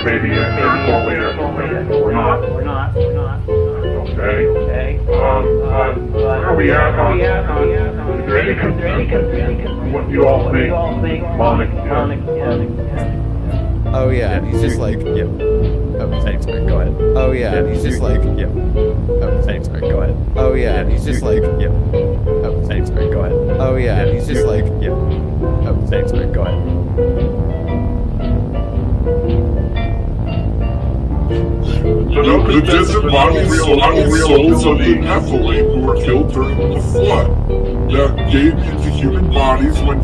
Maybe we're not. Okay. Where are we at on? Is there any consensus on what you all think? Monic. Oh yeah, and he's just like, yep. Oh, thanks, man. Go ahead. Oh yeah, and he's just like, yep. Oh, thanks, man. Go ahead. Oh yeah, and he's just like, yep. Oh, thanks, man. Go ahead. Oh yeah, and he's just like, yep. Oh, thanks, man. Go ahead. The desert model souls of the Tessellate who were killed during the flood that gave into human bodies when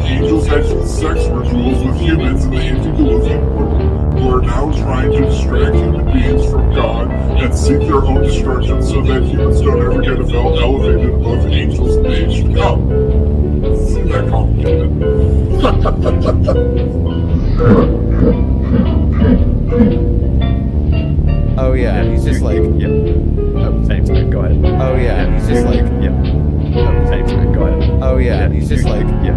angels had sex rituals with humans in the antediluvian world, who are now trying to distract human beings from God and seek their own destruction so that humans don't ever get elevated above angels in the age to come. It's not that complicated. Oh yeah, and he's just like, yep. Oh, thanks, man. Go ahead. Oh yeah, and he's just like, yep. Oh, thanks, man. Go ahead. Oh yeah, and he's just like, yep.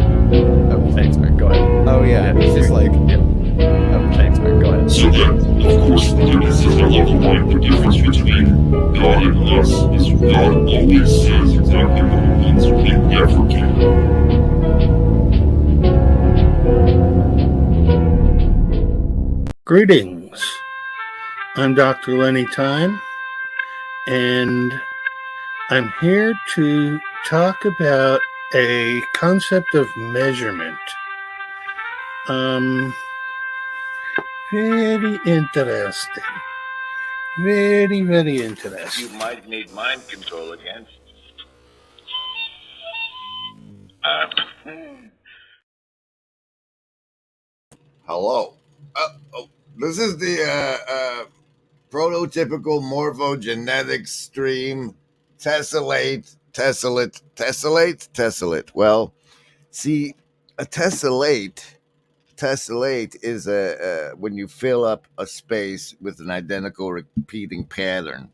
Oh, thanks, man. Go ahead. Oh yeah, and he's just like, yep. Oh, thanks, man. Go ahead. So then, of course, there is a hell of a lot of difference between God and us, is God always says exactly what it means, we never can. Greetings. I'm Dr. Lenny Time, and I'm here to talk about a concept of measurement. Very interesting. Very, very interesting. You might need mind control again. Hello. This is the prototypical morphogenetic stream. Tessellate. Well, see, a tessellate is when you fill up a space with an identical repeating pattern,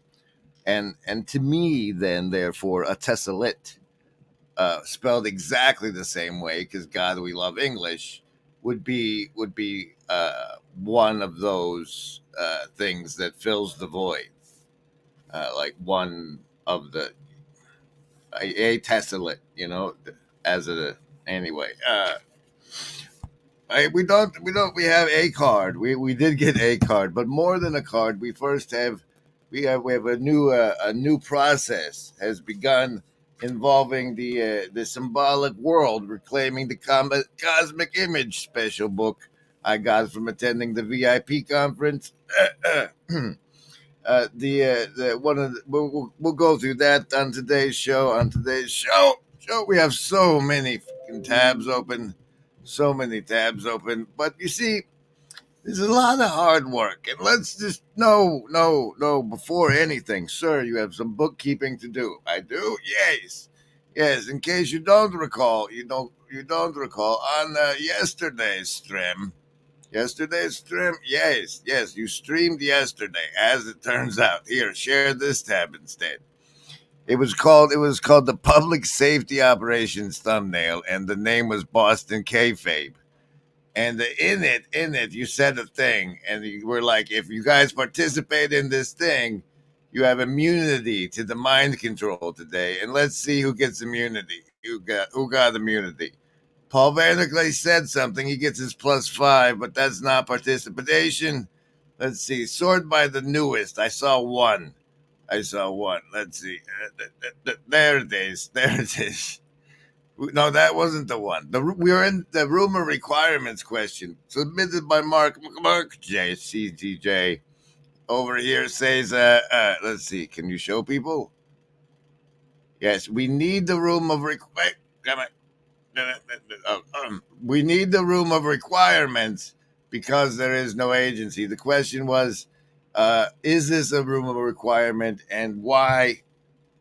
and to me, then therefore, a tessellate, spelled exactly the same way, because God, we love English, would be one of those things that fills the void, like one of the a tessellate, as a anyway. We have a card. We did get a card, but more than a card, we have a new process has begun involving the symbolic world, reclaiming the cosmic image special book I got from attending the VIP conference. The one of the, we'll go through that on today's show. We have so many fucking tabs open, But you see, there's a lot of hard work, and let's just no. Before anything, sir, you have some bookkeeping to do. I do. Yes. In case you don't recall, on yesterday's stream. Yes, you streamed yesterday, as it turns out. Here, share this tab instead. It was called the Public Safety Operations thumbnail, and the name was Boston Kayfabe. And in it, you said a thing, and you were like, if you guys participate in this thing, you have immunity to the mind control today. And let's see who gets immunity. Who got immunity? Paul Vanderklay said something. He gets his +5, but that's not participation. Let's see. Sort by the newest. I saw one. Let's see. There it is. No, that wasn't the one. We were in the rumor requirements question submitted by Mark J. CTJ. Over here says, let's see. Can you show people? Yes, we need the room of we need the room of requirements because there is no agency. The question was, is this a room of requirement, and why?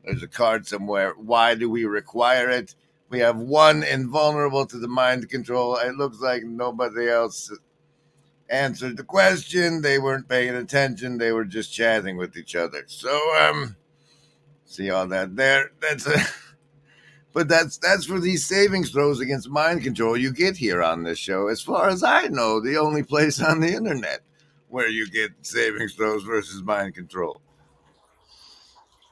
There's a card somewhere. Why do we require it? We have one invulnerable to the mind control. It looks like nobody else answered the question. They weren't paying attention. They were just chatting with each other. So, see all that there? But that's for these savings throws against mind control you get here on this show. As far as I know, the only place on the internet where you get savings throws versus mind control.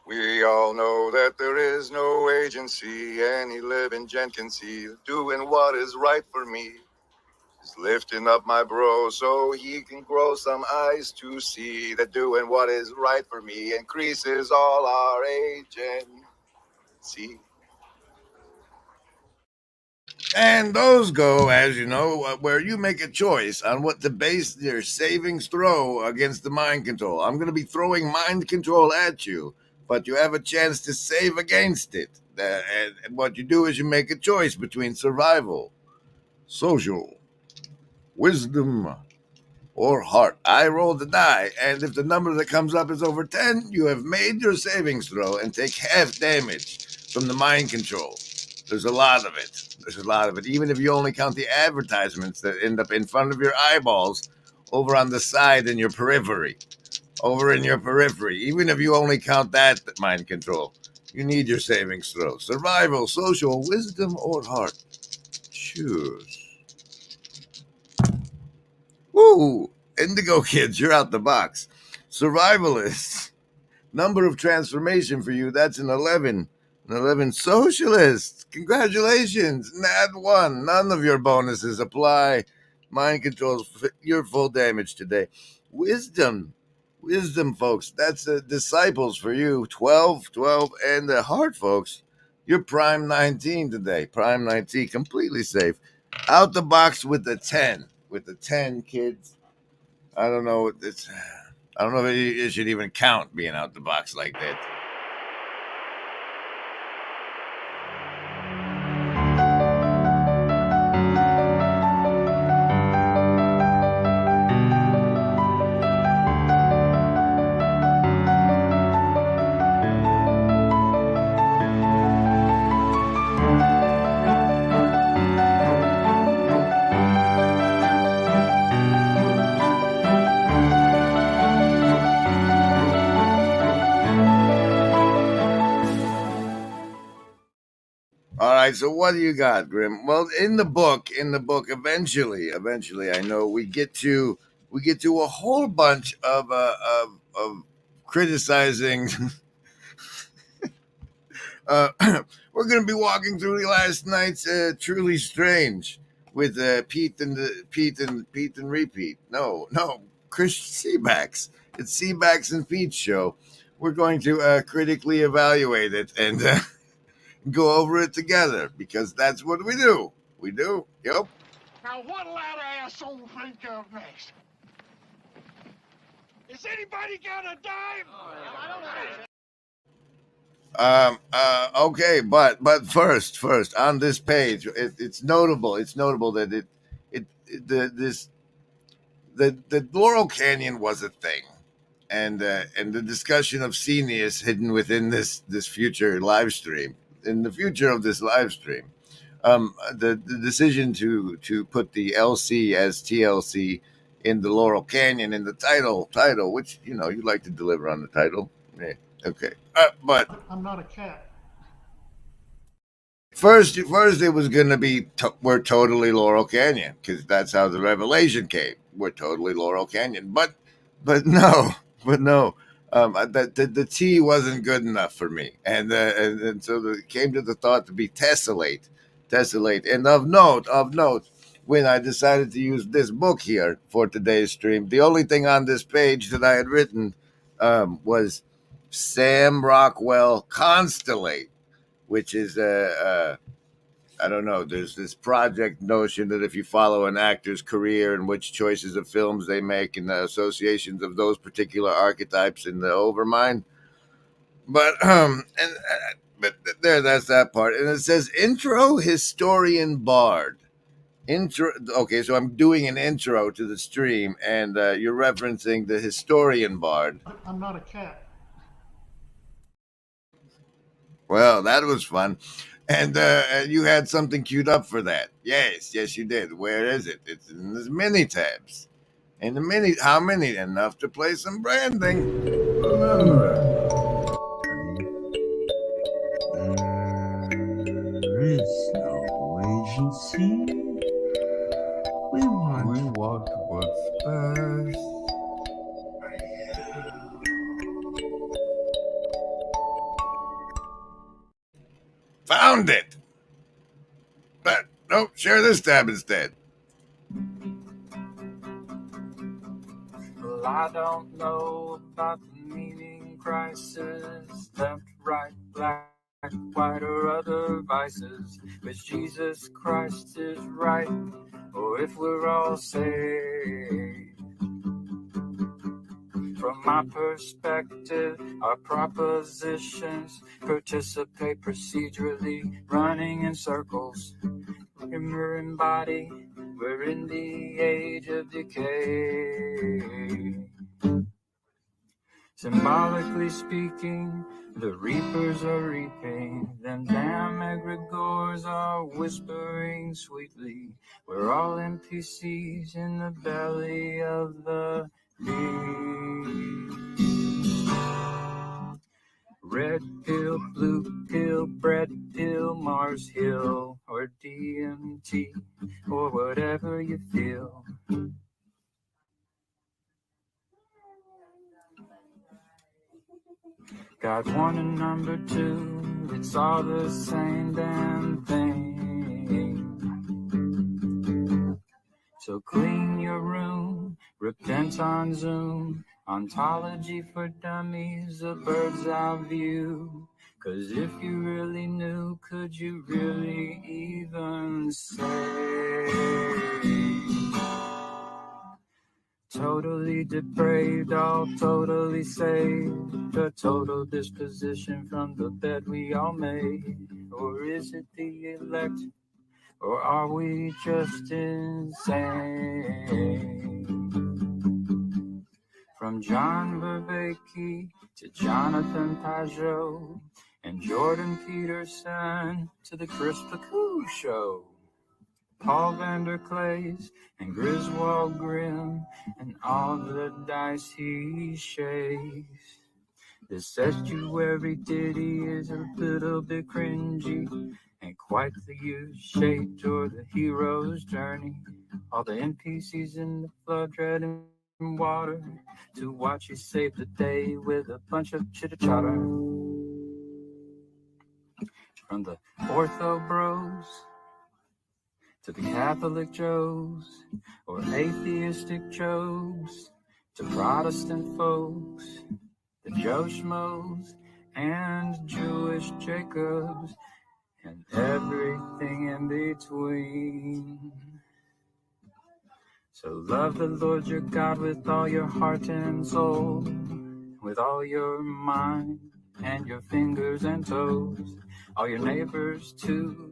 We all know that there is no agency any living gent can see doing what is right for me. Just lifting up my bro so he can grow some eyes to see that doing what is right for me increases all our agency. And those go, as you know, where you make a choice on what to base your savings throw against the mind control. I'm going to be throwing mind control at you, but you have a chance to save against it. And what you do is you make a choice between survival, social, wisdom, or heart. I roll the die, and if the number that comes up is over 10, you have made your savings throw and take half damage from the mind control. There's a lot of it. Even if you only count the advertisements that end up in front of your eyeballs over on the side in your periphery. Even if you only count that mind control, you need your savings throw. Survival, social, wisdom, or heart. Choose. Woo! Indigo Kids, you're out the box. Survivalists. Number of transformation for you, that's an 11. An 11. Socialists. Congratulations. Nat 1. None of your bonuses apply. Mind controls, your full damage today. Wisdom, folks. That's the disciples for you. 12. And the heart, folks. You're prime 19 today. Prime 19. Completely safe. Out the box with the 10. With the 10, kids. I don't know. I don't know if it should even count being out the box like that. So what do you got, Grim? Well, in the book, eventually, I know we get to a whole bunch of criticizing. We're going to be walking through last night's Truly Strange. with Pete and Repeat. No, Chris Seabax. It's Seabax and Pete's show. We're going to critically evaluate it and go over it together because that's what we do. We do. Yep. Now, what'll that asshole think of next? Is anybody got a dime? I don't know. Okay, but first on this page, it's notable. It's notable that the Laurel Canyon was a thing, and the discussion of Senius hidden within this future live stream. In the future of this live stream, the decision to put the LC as TLC in the Laurel Canyon in the title, which you like to deliver on the title. Yeah, okay, but I'm not a cat. First, it was going to be we're totally Laurel Canyon because that's how the revelation came. We're totally Laurel Canyon, but no. The T wasn't good enough for me, and so it came to the thought to be Tessellate. And of note, when I decided to use this book here for today's stream, the only thing on this page that I had written was Sam Rockwell Constellate, which is I don't know. There's this project notion that if you follow an actor's career and which choices of films they make and the associations of those particular archetypes in the overmind. But that's that part. And it says intro historian bard. Intro. Okay, so I'm doing an intro to the stream, and you're referencing the historian bard. I'm not a cat. Well, that was fun. And you had something queued up for that. Yes, you did. Where is it? It's in the mini tabs. In the mini, how many? Enough to play some branding. Remember, there is no agency. We want what's best. Found it. But nope, share this tab instead. Well, I don't know about the meaning crisis, left, right, black, white, or other vices. Which Jesus Christ is right, or if we're all saved. From my perspective, our propositions participate procedurally, running in circles. We're in body, we're in the age of decay. Symbolically speaking, the reapers are reaping, them damn egregores are whispering sweetly. We're all NPCs in the belly of the red pill, blue pill, bread pill, Mars Hill, or DMT, or whatever you feel. Got one and number two, it's all the same damn thing. So clean your room, repent on Zoom, ontology for dummies, a bird's eye view. 'Cause if you really knew, could you really even say? Totally depraved, all totally saved, a total disposition from the bed we all made. Or is it the elect? Or are we just insane? From John Vervaeke to Jonathan Pajot and Jordan Peterson to the Chris Pacou Show, Paul Vanderclays and Griswold Grimm and all the dice he shakes. This estuary ditty is a little bit cringy, ain't quite the U-shaped or the hero's journey. All the NPCs in the flood treading water to watch you save the day with a bunch of chitter-chatter. From the ortho bros to the Catholic Joes or atheistic Joes, to Protestant folks, the Joe Schmoes and Jewish Jacobs, and everything in between. So love the Lord your God with all your heart and soul, with all your mind and your fingers and toes, all your neighbors too,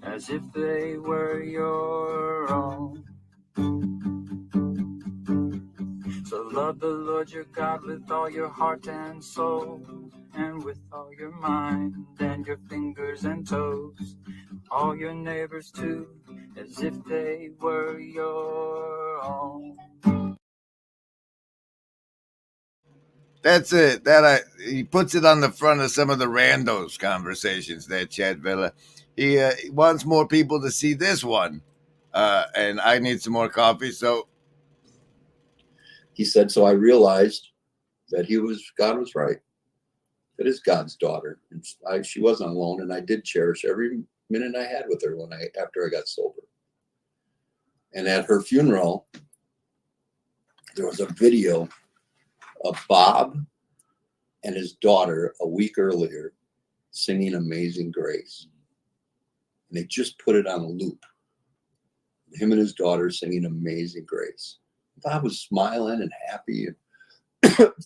as if they were your own. So love the Lord your God with all your heart and soul, and with all your mind and your fingers and toes, all your neighbors too, as if they were your own. That's it. He puts it on the front of some of the randos conversations there, Chad Villa. He wants more people to see this one, and I need some more coffee. So he said, so I realized that God was right. That is God's daughter. And she wasn't alone, and I did cherish every minute I had with her after I got sober. And at her funeral, there was a video of Bob and his daughter a week earlier singing Amazing Grace. And they just put it on a loop. Him and his daughter singing Amazing Grace. Bob was smiling and happy.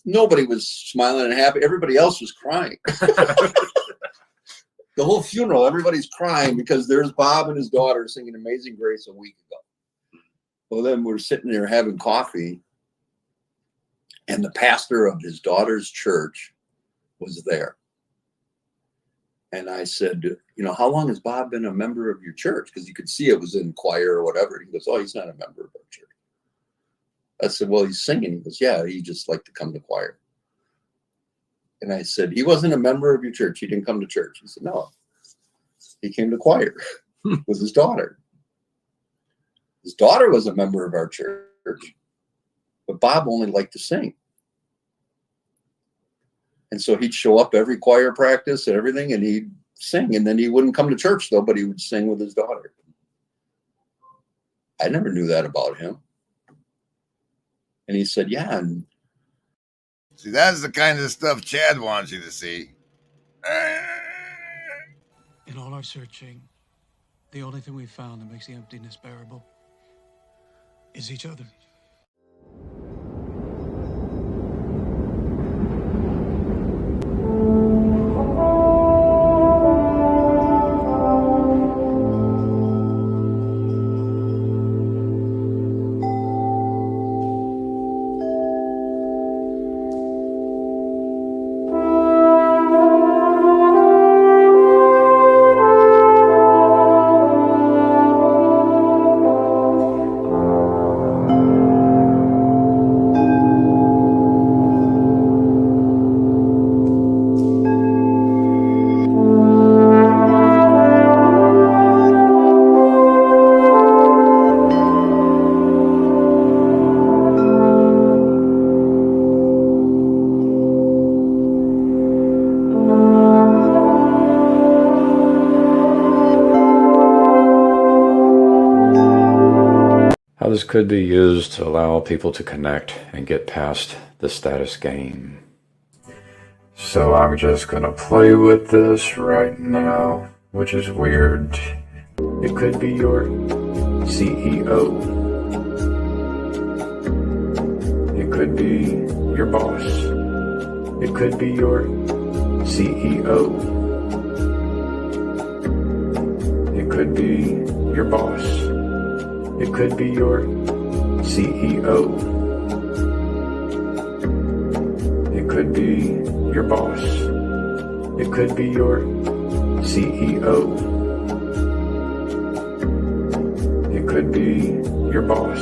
Nobody was smiling and happy. Everybody else was crying. The whole funeral, everybody's crying because there's Bob and his daughter singing Amazing Grace a week ago. Well, then we're sitting there having coffee, and the pastor of his daughter's church was there. And I said, how long has Bob been a member of your church? Because you could see it was in choir or whatever. He goes, oh, he's not a member of our church. I said, well, he's singing. He goes, yeah, he just liked to come to choir. And I said, he wasn't a member of your church. He didn't come to church. He said, no, he came to choir with his daughter. His daughter was a member of our church, but Bob only liked to sing. And so he'd show up every choir practice and everything, and he'd sing. And then he wouldn't come to church, though, but he would sing with his daughter. I never knew that about him. And he said, yeah. And see, that's the kind of stuff Chad wants you to see. In all our searching, the only thing we found that makes the emptiness bearable is each other. How this could be used to allow people to connect and get past the status game. So I'm just gonna play with this right now, which is weird. It could be your CEO. It could be your boss. It could be your CEO. It could be your boss. It could be your CEO. It could be your boss. It could be your CEO. It could be your boss.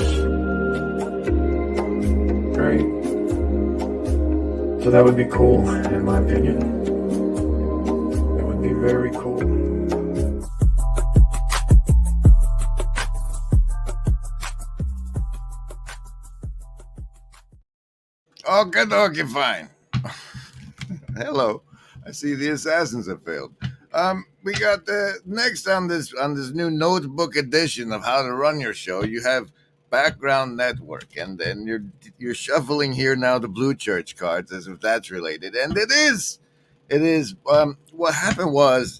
Right? So that would be cool, in my opinion. That would be very cool. Okay, fine. Hello. I see the assassins have failed. we got the next on this new notebook edition of how to run your show. You have background network, and then you're shuffling here now the Blue Church cards as if that's related, and it is. It is. What happened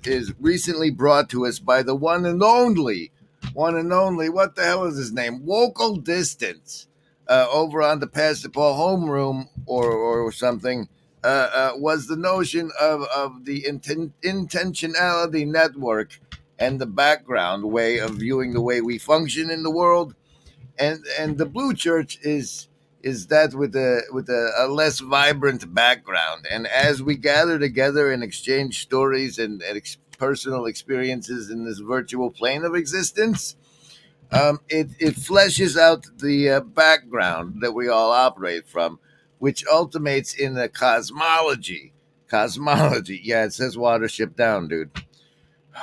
is recently brought to us by the one and only. What the hell is his name? Vocal Distance, over on the Pass the Ball homeroom or something. Was the notion of the intentionality network and the background way of viewing the way we function in the world, and the Blue Church is that with a less vibrant background. And as we gather together and exchange stories and personal experiences in this virtual plane of existence, it fleshes out the background that we all operate from, which ultimates in a cosmology. Yeah, it says Watership Down, dude.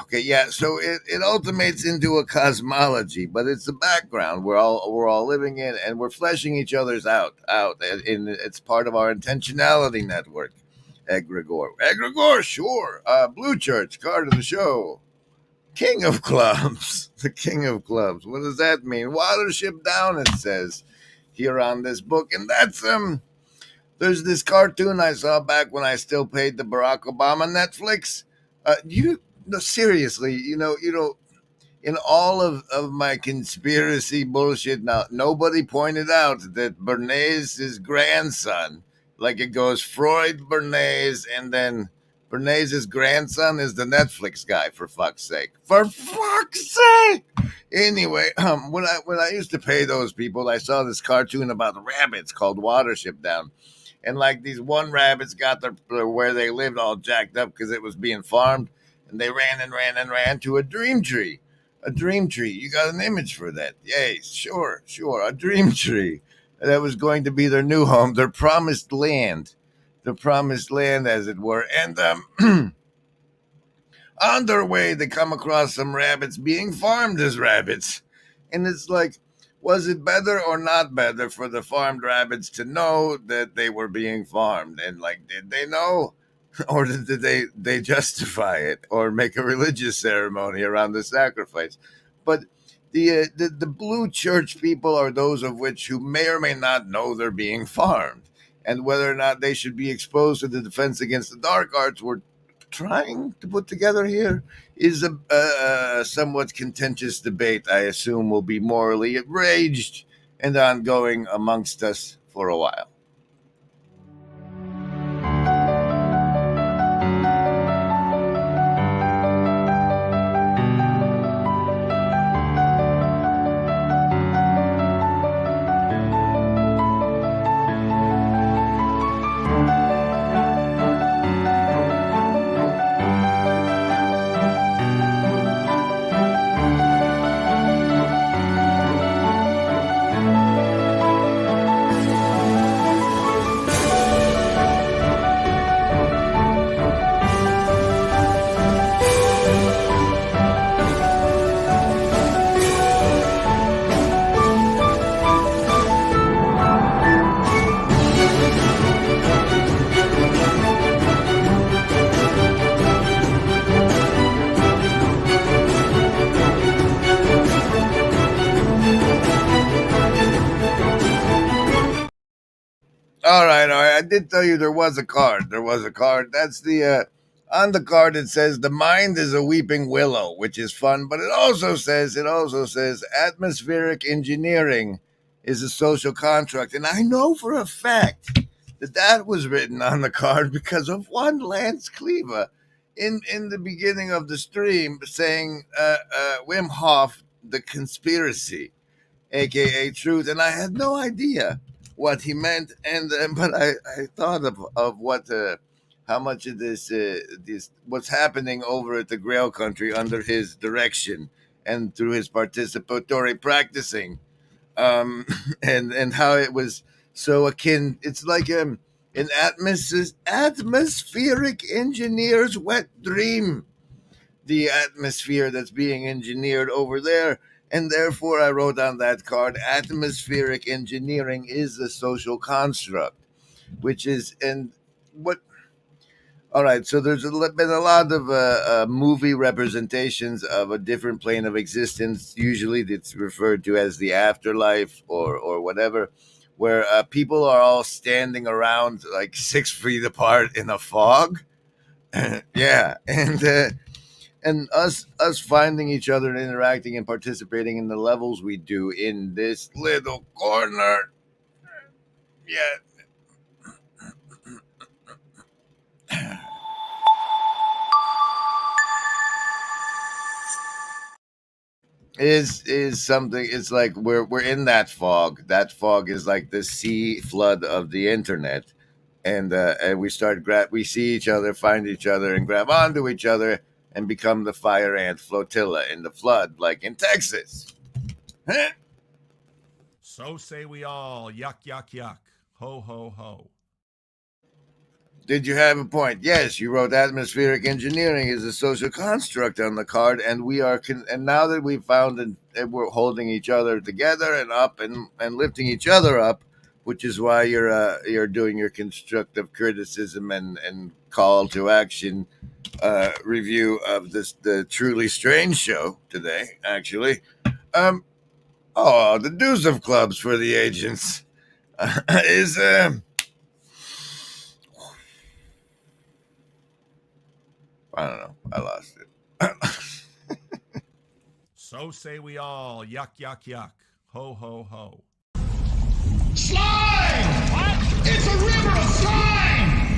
Okay, yeah, so it ultimates into a cosmology, but it's the background we're all living in, and we're fleshing each other's out. It's part of our intentionality network. Egregore, sure. Blue Church, card of the show. King of Clubs. The King of Clubs. What does that mean? Watership Down, it says here on this book. And that's there's this cartoon I saw back when I still paid the Barack Obama Netflix. Seriously, in all of my conspiracy bullshit, now nobody pointed out that Bernays' grandson, like it goes Freud, Bernays, and then Bernays' grandson is the Netflix guy, for fuck's sake. For fuck's sake! Anyway, when I used to pay those people, I saw this cartoon about rabbits called Watership Down. And like these one rabbits got their where they lived all jacked up because it was being farmed. And they ran and ran and ran to a dream tree. A dream tree. You got an image for that? Yay, sure. A dream tree. That was going to be their new home, their promised land. The promised land, as it were. And on their way, they come across some rabbits being farmed as rabbits. And it's like, was it better or not better for the farmed rabbits to know that they were being farmed? And like, did they know? Or did they justify it or make a religious ceremony around the sacrifice? But the Blue Church people are those of which who may or may not know they're being farmed. And whether or not they should be exposed to the Defense Against the Dark Arts we're trying to put together here is a somewhat contentious debate, I assume will be morally raged and ongoing amongst us for a while. All right. I did tell you there was a card. That's the on the card. It says the mind is a weeping willow, which is fun. But it also says atmospheric engineering is a social contract, and I know for a fact that was written on the card because of one Lance Cleaver in the beginning of the stream saying Wim Hof the conspiracy, aka truth, and I had no idea what he meant, and but I thought of what how much of this what's happening over at the Grail Country under his direction and through his participatory practicing, and how it was so akin. It's like an atmospheric engineer's wet dream, the atmosphere that's being engineered over there. And therefore, I wrote on that card, atmospheric engineering is a social construct, which is, and what All right, so there's been a lot of movie representations of a different plane of existence. Usually, it's referred to as the afterlife or whatever, where people are all standing around like 6 feet apart in a fog. Yeah, and us finding each other and interacting and participating in the levels we do in this little corner. Yeah. Is something. It's like we're in that fog. That fog is like the sea flood of the internet, and we we see each other, find each other, and grab onto each other, and become the fire ant flotilla in the flood, like in Texas. So say we all. Yuck, yuck, yuck. Ho, ho, ho. Did you have a point? Yes, you wrote atmospheric engineering is a social construct on the card, and we are. And now that we've found and we're holding each other together and up and lifting each other up, which is why you're doing your constructive criticism and call to action review of the Truly Strange show today. Actually, the deuce of clubs for the agents is I don't know. I lost it. So say we all. Yuck, yuck, yuck. Ho, ho, ho. Slime! What? It's a river of slime!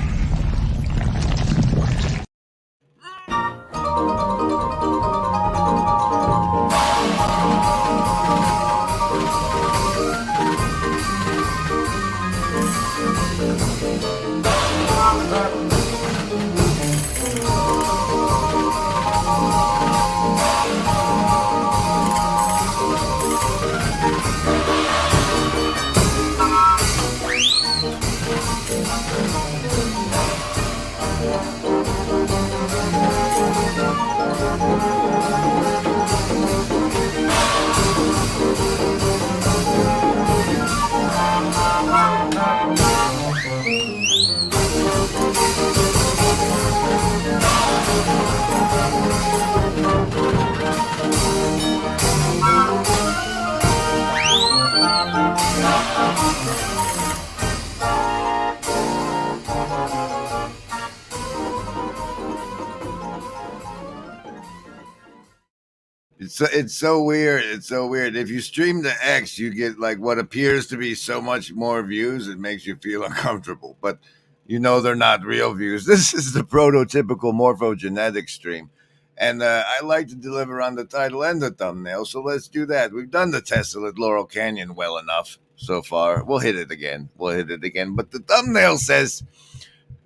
It's so weird. It's so weird. If you stream to X, you get like what appears to be so much more views. It makes you feel uncomfortable, but you know they're not real views. This is the prototypical morphogenetic stream, and I like to deliver on the title and the thumbnail. So let's do that. We've done the Tessellate Laurel Canyon well enough so far. We'll hit it again. But the thumbnail says.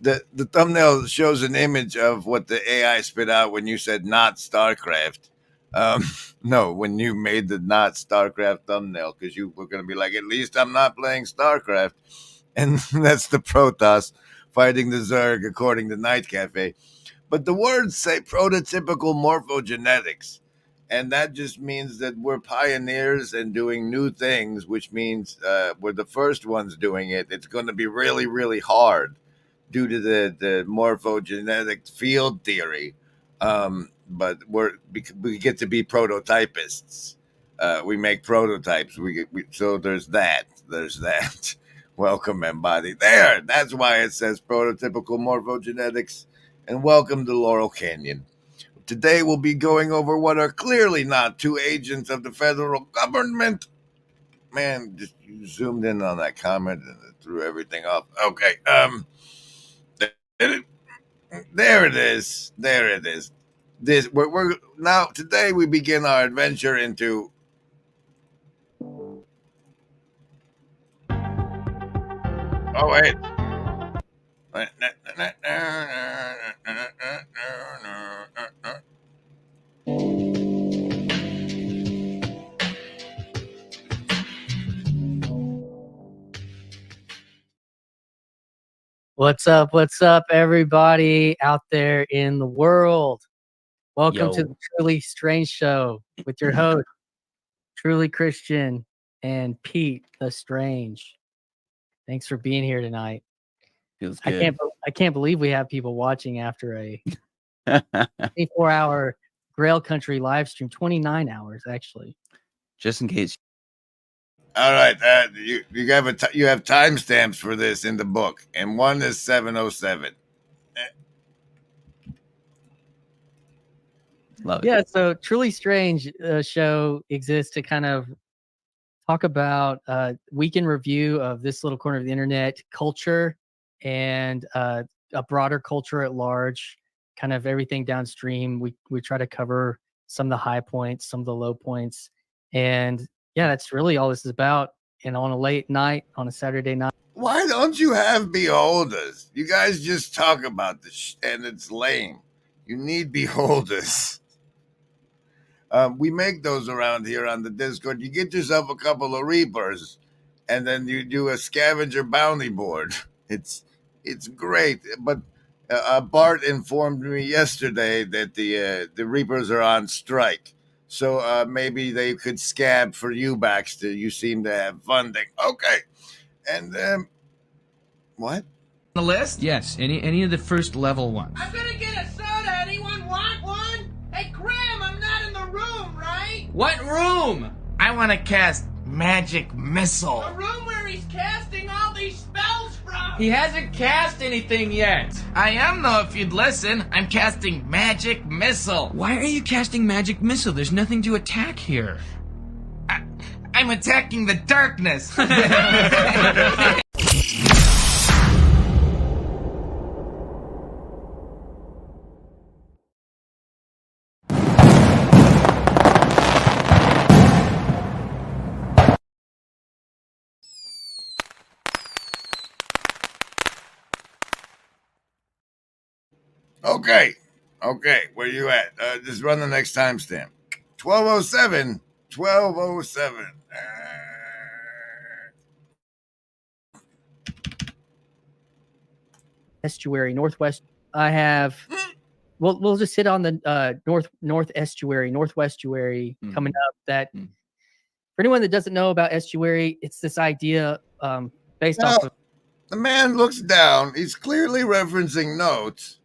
The thumbnail shows an image of what the AI spit out when you said not StarCraft. No, when you made the not StarCraft thumbnail, because you were going to be like, at least I'm not playing StarCraft. And that's the Protoss fighting the Zerg according to NightCafe. But the words say prototypical morphogenetics. And that just means that we're pioneers and doing new things, which means we're the first ones doing it. It's going to be really, really hard due to the morphogenetic field theory. But we get to be prototypists. We make prototypes. So there's that. There's that. Welcome, embody. There. That's why it says prototypical morphogenetics. And welcome to Laurel Canyon. Today we'll be going over what are clearly not two agents of the federal government. Man, just you zoomed in on that comment and it threw everything off. Okay. There it is. There it is. We're now today we begin our adventure into. Oh wait. What's up, everybody out there in the world? Welcome to the Truly Strange Show with your host, Truly Christian and Pete the Strange. Thanks for being here tonight. Feels good. I can't believe we have people watching after a 24-hour Grail Country live stream. 29 hours, actually. Just in case. All right, you you have timestamps for this in the book, and one is 7:07. Love it. Yeah, so Truly Strange show exists to kind of talk about week in review of this little corner of the internet culture and a broader culture at large, kind of everything downstream. We try to cover some of the high points, some of the low points, and yeah, that's really all this is about. And on a late night, on a Saturday night. Why don't you have beholders? You guys just talk about this, and it's lame. You need beholders. We make those around here on the Discord. You get yourself a couple of Reapers, and then you do a scavenger bounty board. It's great. But Bart informed me yesterday that the Reapers are on strike. So maybe they could scab for you, Baxter. You seem to have funding. Okay. And what? The list? Yes, any of the first level ones. I'm gonna get a soda. Anyone want one? Hey, Graham, I'm not in the room, right? What room? I want to cast Magic Missile. The room where he's casting all these spells from. He hasn't cast anything yet. I am, though, if you'd listen. I'm casting Magic Missile. Why are you casting Magic Missile? There's nothing to attack here. I'm attacking the darkness. Okay, where you at? Just run the next timestamp. 12:07. 12:07. Estuary, Northwest. I have. We'll just sit on the North Estuary, Northwest Estuary coming up. That for anyone that doesn't know about estuary, it's this idea based off of. The man looks down. He's clearly referencing notes.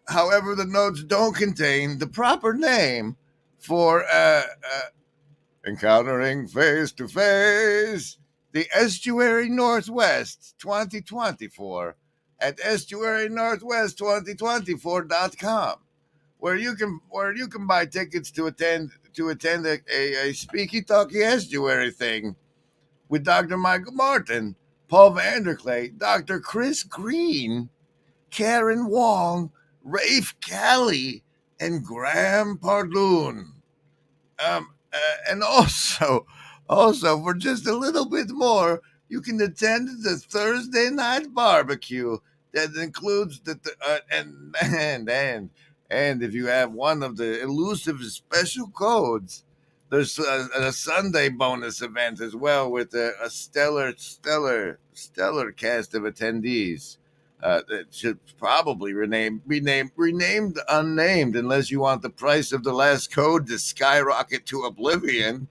However, the notes don't contain the proper name for encountering face to face the Estuary Northwest 2024 at estuarynorthwest2024.com, where you can buy tickets to attend a speaky talky estuary thing with Dr. Michael Martin, Paul Vanderklay, Dr. Chris Green, Karen Wong, Rafe Calley, and Graham Pardoon. And also for just a little bit more, you can attend the Thursday night barbecue that includes and if you have one of the elusive special codes, there's a Sunday bonus event as well with a stellar cast of attendees. That should probably renamed unnamed, unless you want the price of the last code to skyrocket to oblivion.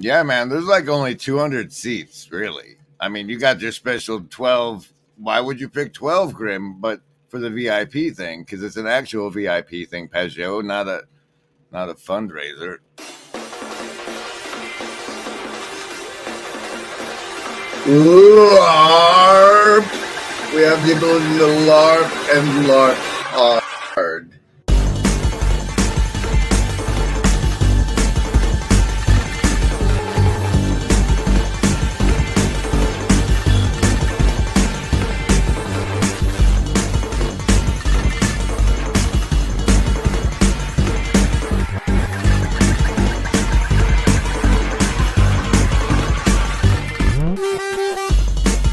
Yeah, man, there's like only 200 seats, really. I mean, you got your special 12 why would you pick 12, Grim? But for the VIP thing, because it's an actual VIP thing, Pajot, not a fundraiser. LARP! We have the ability to LARP and LARP hard.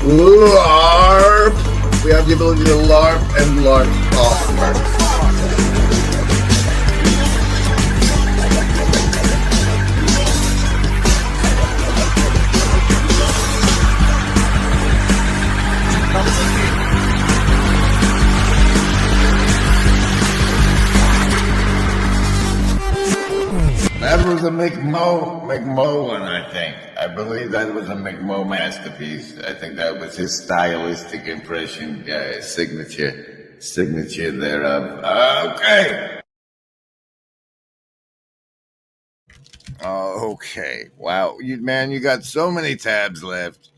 LARP! We have the ability to LARP and LARP hard. That was a McMo one, I think. I believe that was a McMo masterpiece. I think that was his stylistic impression, signature thereof. Okay. Okay. Wow. You got so many tabs left.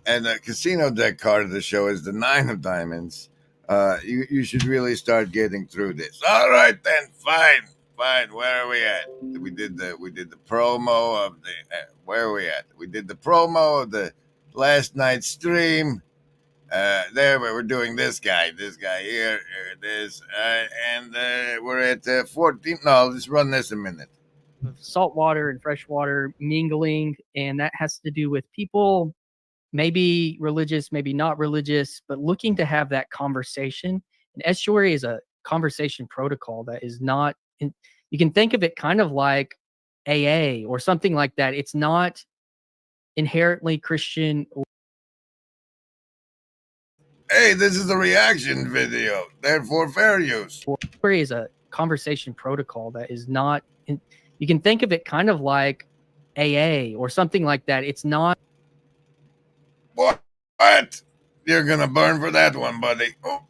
And the casino deck card of the show is the 9 of diamonds. You should really start getting through this. All right, then. Fine. Where are we at? We did the promo of the. Where are we at? We did the promo of the last night's stream. There we're doing this guy here it is, and we're at 14. No, let's run this a minute. Saltwater and freshwater mingling, and that has to do with people, maybe religious, maybe not religious, but looking to have that conversation. And estuary is a conversation protocol that is not. You can think of it kind of like AA or something like that. It's not inherently Christian. Hey, this is a reaction video, therefore fair use. Estuary is a conversation protocol that is not. You can think of it kind of like AA or something like that. It's not. What? You're gonna burn for that one, buddy. Oh.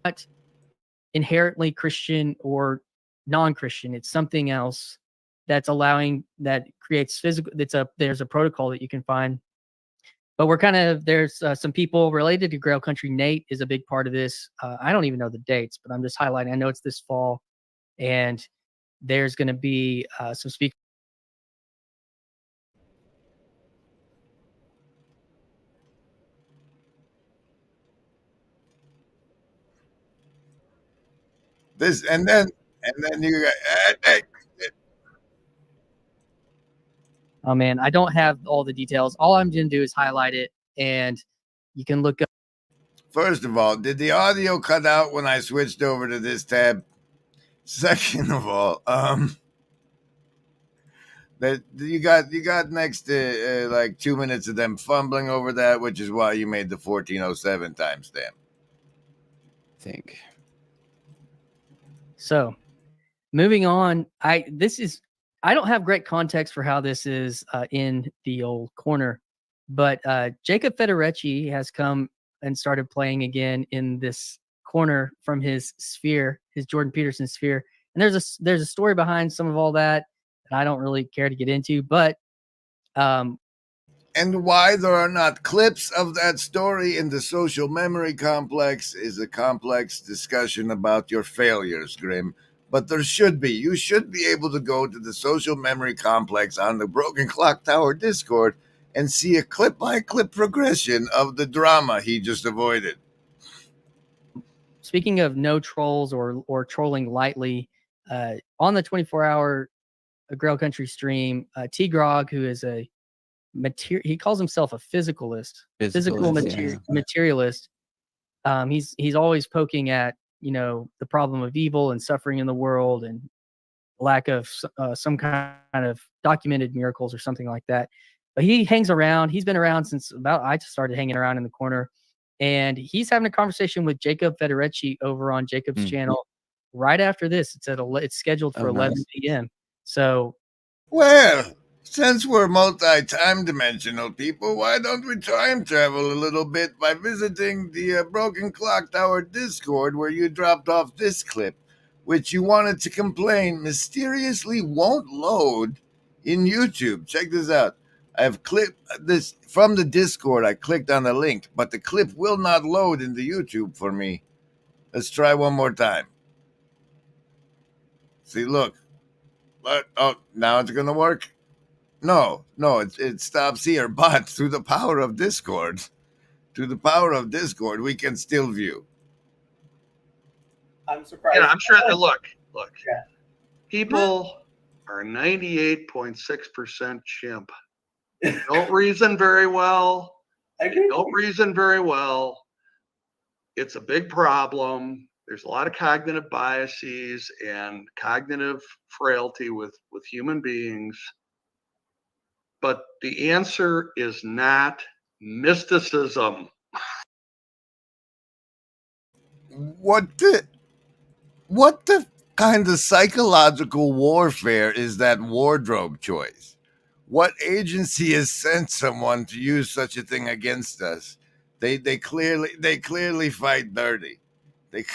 Not inherently Christian or non-Christian. It's something else that creates physical. There's a protocol that you can find, but there's some people related to Grail Country. Nate is a big part of this. I don't even know the dates, but I'm just highlighting. I know it's this fall, and there's going to be some speakers. This and then you got. Hey. Oh man, I don't have all the details. All I'm going to do is highlight it, and you can look up. First of all, did the audio cut out when I switched over to this tab? Second of all, that you got next to like 2 minutes of them fumbling over that, which is why you made the 1407 timestamp. Think. So, moving on, I don't have great context for how this is in the old corner, but Jacob Federecci has come and started playing again in this corner from his sphere, his Jordan Peterson sphere. And there's a story behind some of all that I don't really care to get into, but and why there are not clips of that story in the social memory complex is a complex discussion about your failures, Grim. But there should be. You should be able to go to the social memory complex on the Broken Clock Tower Discord and see a clip-by-clip progression of the drama he just avoided. Speaking of no trolls or trolling lightly, on the 24-hour Grail Country stream, T-Grog, who is he calls himself a physicalist, materialist. He's always poking at the problem of evil and suffering in the world and lack of some kind of documented miracles or something like that. But he hangs around. He's been around since I started hanging around in the corner, and he's having a conversation with Jacob Federecci over on Jacob's channel right after this. It's scheduled for 11 p.m. So, well, Since we're multi-time dimensional people, why don't we time travel a little bit by visiting the Broken Clock Tower Discord where you dropped off this clip, which you wanted to complain mysteriously won't load in YouTube. Check this out. I've clipped this from the Discord. I clicked on the link, but the clip will not load in the YouTube for me. Let's try one more time. See, look. Oh, now it's going to work. No, it stops here, but through the power of Discord, we can still view. I'm surprised. Yeah, I'm sure. Look. Yeah. People are 98.6% chimp. Don't reason very well. Don't reason very well. It's a big problem. There's a lot of cognitive biases and cognitive frailty with human beings. But the answer is not mysticism. What the kind of psychological warfare is that wardrobe choice? What agency has sent someone to use such a thing against us? They clearly fight dirty.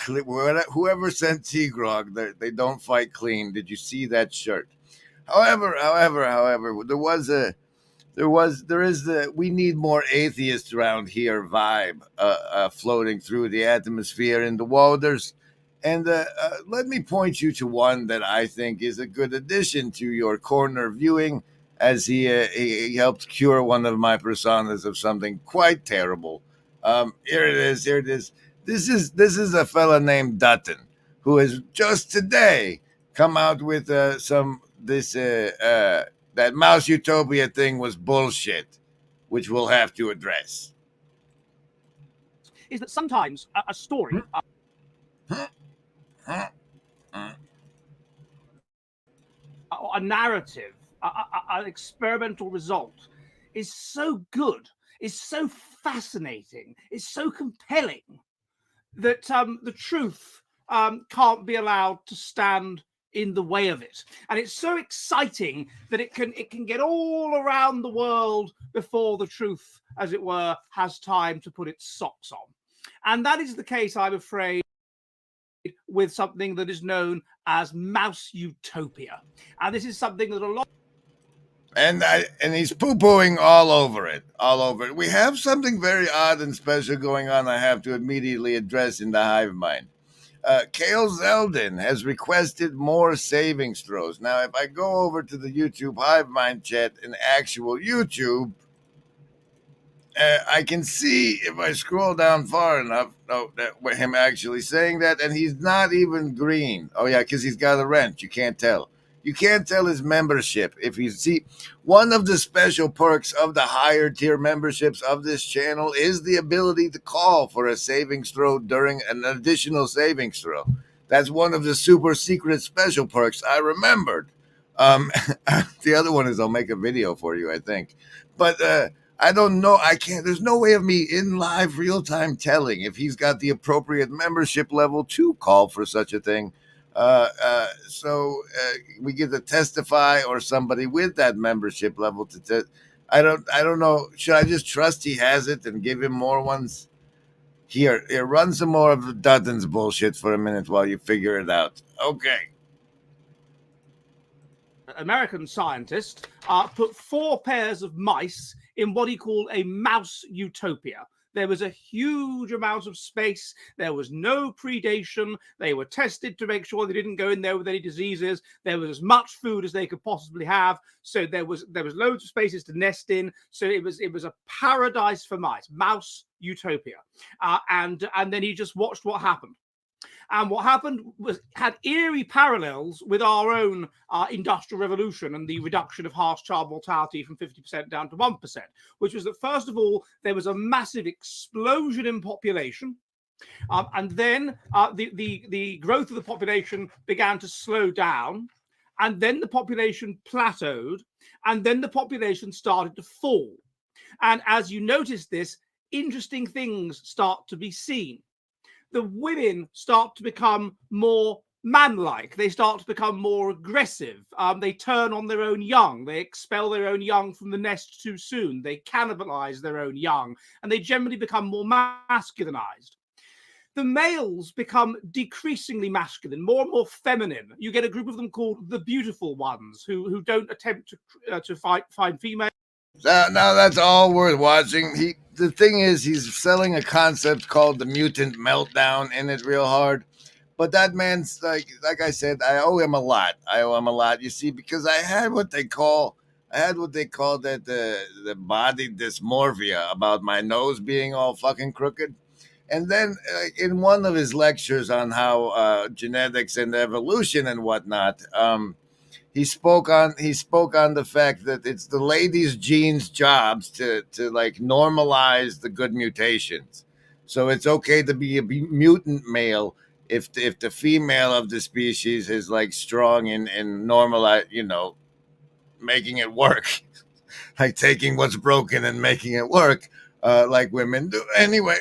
Whoever sent T-Grog, they don't fight clean. Did you see that shirt? However, there is the we need more atheists around here vibe floating through the atmosphere in the waters. And let me point you to one that I think is a good addition to your corner viewing, as he helped cure one of my personas of something quite terrible. Here it is. This is a fella named Dutton who has just today come out with that Mouse Utopia thing was bullshit, which we'll have to address. Is that sometimes a story... a narrative, an experimental result is so good, is so fascinating, is so compelling that the truth can't be allowed to stand in the way of it. And it's so exciting that it can get all around the world before the truth, as it were, has time to put its socks on. And that is the case, I'm afraid, with something that is known as Mouse Utopia. And this is something that a lot... And he's poo-pooing all over it. We have something very odd and special going on I have to immediately address in the hive mind. Kale Zeldin has requested more savings throws. Now, if I go over to the YouTube hive mind chat in actual YouTube, I can see if I scroll down far enough, him actually saying that, and he's not even green. Oh yeah, because he's got a wrench. You can't tell. You can't tell his membership. If you see, one of the special perks of the higher tier memberships of this channel is the ability to call for a savings throw during an additional savings throw. That's one of the super secret special perks I remembered. The other one is I'll make a video for you, I think. But I don't know. I can't. There's no way of me in live real time telling if he's got the appropriate membership level to call for such a thing. So we get to testify, or somebody with that membership level to I don't know. Should I just trust he has it and give him more ones? Here, run some more of Dutton's bullshit for a minute while you figure it out. Okay. American scientist put 4 pairs of mice in what he called a mouse utopia. There was a huge amount of space. There was no predation. They were tested to make sure they didn't go in there with any diseases. There was as much food as they could possibly have. So there was loads of spaces to nest in. So it was a paradise for mice, mouse utopia. And then he just watched what happened. And what happened had eerie parallels with our own industrial revolution and the reduction of harsh child mortality from 50% down to 1%, which was that, first of all, there was a massive explosion in population. And then the growth of the population began to slow down. And then the population plateaued. And then the population started to fall. And as you notice this, interesting things start to be seen. The women start to become more manlike. They start to become more aggressive. They turn on their own young. They expel their own young from the nest too soon. They cannibalize their own young, and they generally become more masculinized. The males become decreasingly masculine, more and more feminine. You get a group of them called the beautiful ones, who don't attempt to find female. Now that's all worth watching. The thing is, he's selling a concept called the mutant meltdown in it real hard. But that man's like I said, I owe him a lot. You see, because I had what they call that the body dysmorphia about my nose being all fucking crooked. And then in one of his lectures on how genetics and evolution and whatnot, he spoke on the fact that it's the ladies' genes' jobs to like normalize the good mutations. So it's okay to be a mutant male if the female of the species is like strong and normalize, making it work, like taking what's broken and making it work, like women do. Anyway,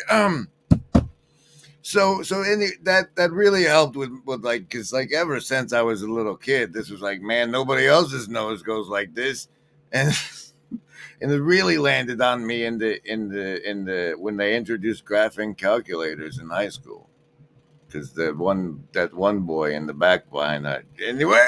So that really helped with like, because like ever since I was a little kid, this was like, man, nobody else's nose goes like this, and and it really landed on me in the when they introduced graphing calculators in high school, because that one boy in the back line. Anyway,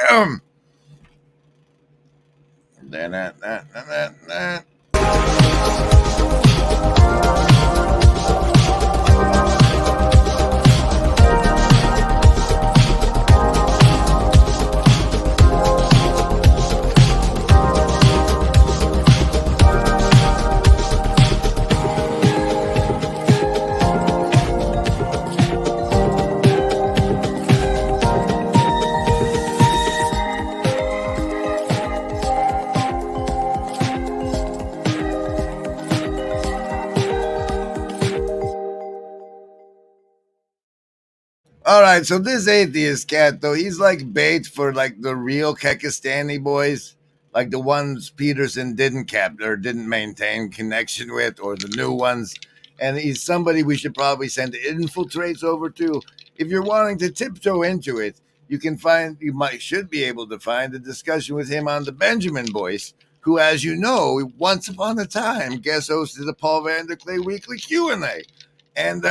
all right, so this atheist cat, though, he's like bait for like the real Kekistani boys, like the ones Peterson didn't maintain connection with, or the new ones. And he's somebody we should probably send infiltrates over to. If you're wanting to tiptoe into it, you should be able to find a discussion with him on the Benjamin Boys, who, as you know, once upon a time guest hosted the Paul Vanderklay Weekly Q&A. And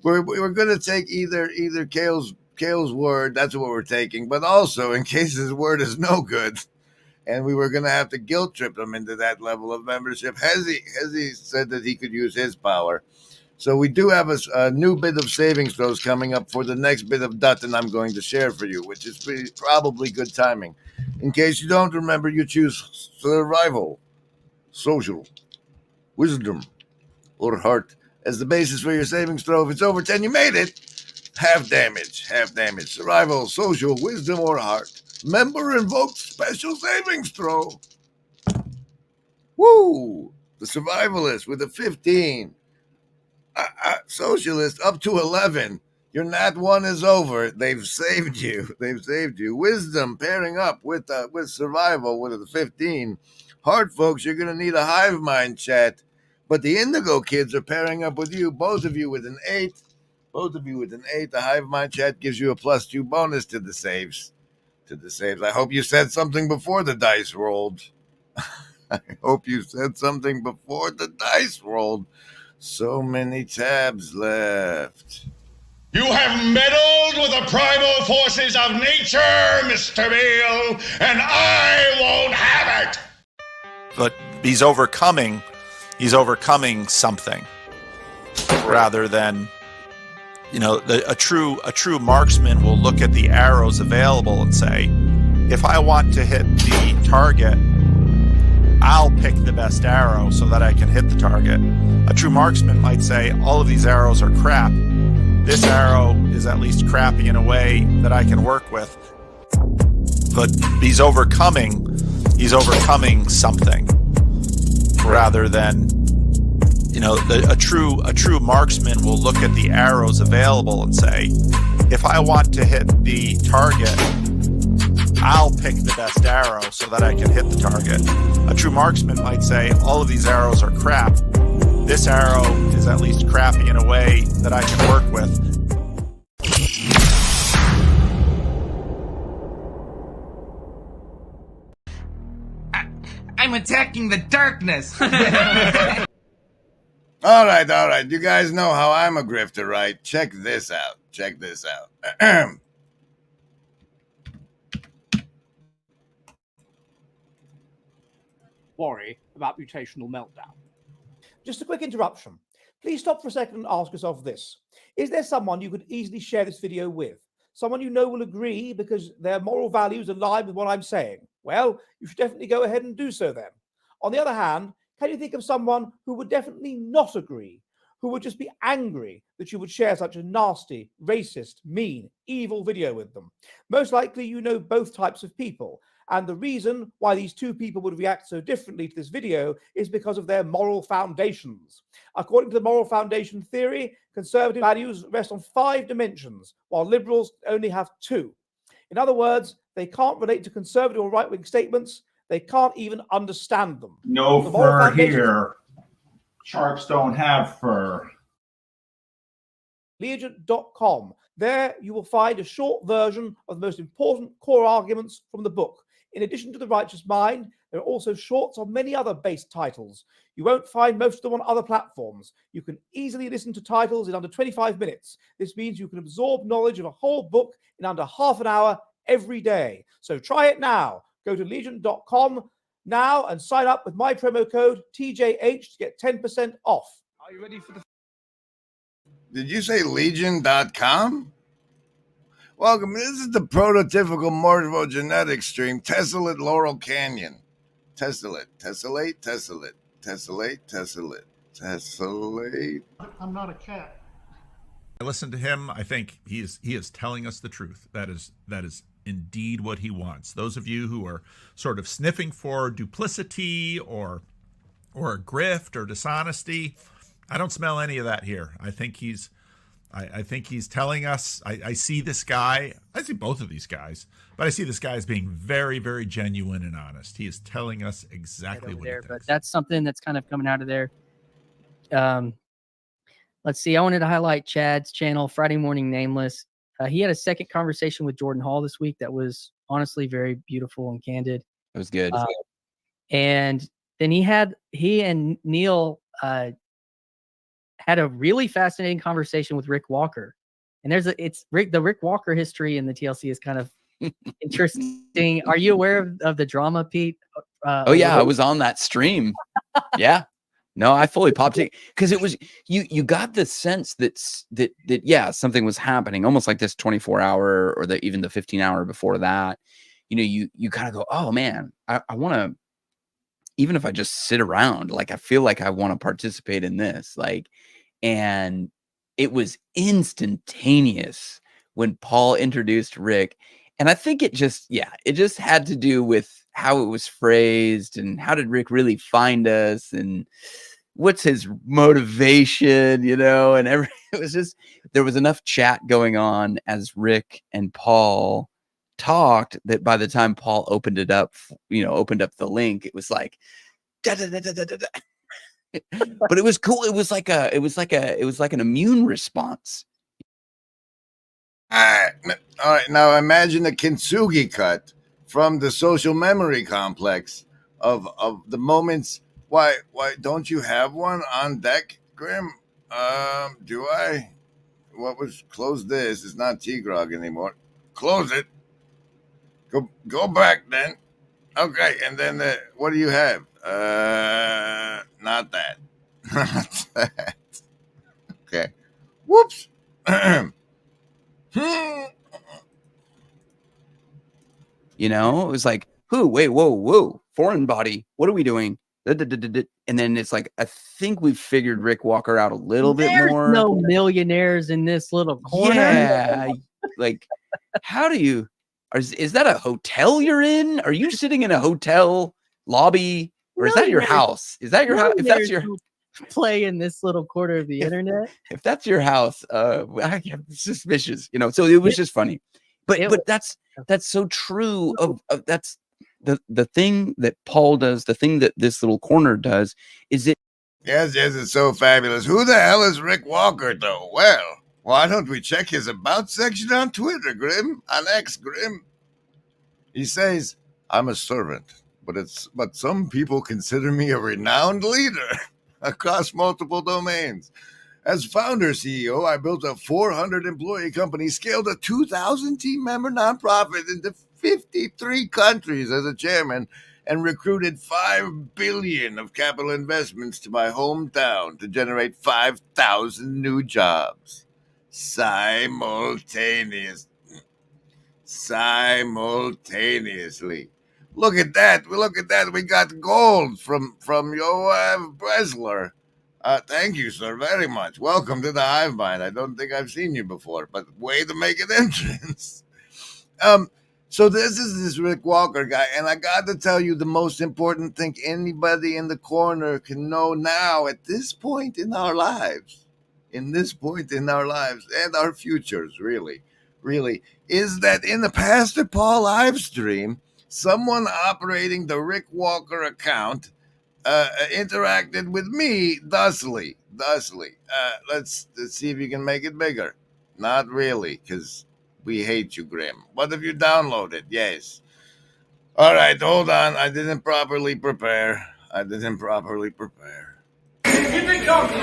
we're going to take either Kale's word, that's what we're taking, but also in case his word is no good, and we were going to have to guilt trip him into that level of membership. Hezi said that he could use his power. So we do have a new bit of savings throws coming up for the next bit of Dutton I'm going to share for you, which is probably good timing. In case you don't remember, you choose survival, social, wisdom, or heart as the basis for your savings throw. If it's over 10, you made it. Half damage. Survival, social, wisdom, or heart. Member invoked special savings throw. Woo! The survivalist with a 15. Socialist up to 11. Your nat 1 is over. They've saved you. Wisdom pairing up with survival with a 15. Heart, folks, you're going to need a hive mind chat. But the Indigo kids are pairing up with you, both of you with an 8. The hive mind chat gives you a +2 bonus to the saves. I hope you said something before the dice rolled. So many tabs left. You have meddled with the primal forces of nature, Mr. Beale, and I won't have it. But he's overcoming something rather than, a true marksman will look at the arrows available and say, if I want to hit the target, I'll pick the best arrow so that I can hit the target. A true marksman might say, all of these arrows are crap. This arrow is at least crappy in a way that I can work with. But he's overcoming something rather than, a true marksman will look at the arrows available and say, if I want to hit the target, I'll pick the best arrow so that I can hit the target. A true marksman might say, all of these arrows are crap. This arrow is at least crappy in a way that I can work with. I'm attacking the darkness. All right. You guys know how I'm a grifter, right? Check this out. Worry about mutational meltdown. Just a quick interruption. Please stop for a second and ask yourself this. Is there someone you could easily share this video with? Someone you know will agree because their moral values align with what I'm saying? Well, you should definitely go ahead and do so then. On the other hand, can you think of someone who would definitely not agree, who would just be angry that you would share such a nasty, racist, mean, evil video with them? Most likely you know both types of people. And the reason why these two people would react so differently to this video is because of their moral foundations. According to the moral foundation theory, conservative values rest on 5 dimensions, while liberals only have 2. In other words, they can't relate to conservative or right-wing statements. They can't even understand them. No fur here. Sharks don't have fur. Legion.com. There you will find a short version of the most important core arguments from the book. In addition to The Righteous Mind, there are also shorts on many other base titles. You won't find most of them on other platforms. You can easily listen to titles in under 25 minutes. This means you can absorb knowledge of a whole book in under half an hour every day. So try it now. Go to legion.com now and sign up with my promo code TJH to get 10% off. Are you ready for the... Did you say legion.com? Welcome. This is the prototypical morphogenetic stream, Tessellate Laurel Canyon. Tessellate. I'm not a cat. I listen to him. I think he is telling us the truth. That is indeed what he wants. Those of you who are sort of sniffing for duplicity or grift or dishonesty, I don't smell any of that here. I think he's telling us. I see this guy. I see both of these guys, but I see this guy as being very, very genuine and honest. He is telling us exactly what he thinks. But that's something that's kind of coming out of there. Let's see. I wanted to highlight Chad's channel, Friday Morning Nameless. He had a second conversation with Jordan Hall this week that was honestly very beautiful and candid. It was good. And then he and Neil had a really fascinating conversation with Rick Walker. And the Rick Walker history in the TLC is kind of interesting. Are you aware of the drama, Pete? Oh yeah, I was on that stream. Yeah. No, I fully popped it because it was you got the sense that yeah, something was happening, almost like this 24-hour or even the 15-hour before that. You know, you kind of go, oh man, I want to, even if I just sit around, like I feel like I want to participate in this, like, and it was instantaneous when Paul introduced Rick. And I think it just had to do with how it was phrased and how did Rick really find us and what's his motivation, you know, and it was just, there was enough chat going on as Rick and Paul talked that by the time Paul opened up the link, it was like, da, da, da, da, da, da. But it was cool. It was like an immune response. All right. Now imagine a kintsugi cut from the social memory complex of the moments. Why don't you have one on deck, Grim? Do I? What was close this? It's not T-Grog anymore. Close it. Go back then. Okay, and then what do you have? Not that. Not that. Okay. Whoops. You know, it was like, wait, whoa, foreign body. What are we doing? And then it's like, I think we've figured Rick Walker out a little bit more. There's no millionaires in this little corner. Yeah. Like, how do you, is that a hotel you're in? Are you sitting in a hotel lobby? Or is that your house? Is that your house? If that's your play in this little corner of the internet. If that's your house, I get suspicious, you know. So it was just funny. But that's so true of that's the thing that Paul does, the thing that this little corner does, is it. Yes, it's so fabulous. Who the hell is Rick Walker, though? Well, why don't we check his about section on Twitter, Grim? On X, Grim. He says, I'm a servant, but some people consider me a renowned leader across multiple domains. As founder CEO, I built a 400 employee company, scaled a 2,000 team member nonprofit into 53 countries as a chairman, and recruited $5 billion of capital investments to my hometown to generate 5,000 new jobs simultaneously. Look at that. We got gold from Yoav Bresler. Thank you, sir, very much. Welcome to the Hive Mind. I don't think I've seen you before, but way to make an entrance. So this is this Rick Walker guy, and I got to tell you the most important thing anybody in the corner can know now at this point in our lives, and our futures, really, is that in the Pastor Paul live stream, someone operating the Rick Walker account interacted with me thusly. Let's see if you can make it bigger. Not really, because we hate you, Grim. What if you download it? Yes. All right, hold on. I didn't properly prepare. Keep it coming.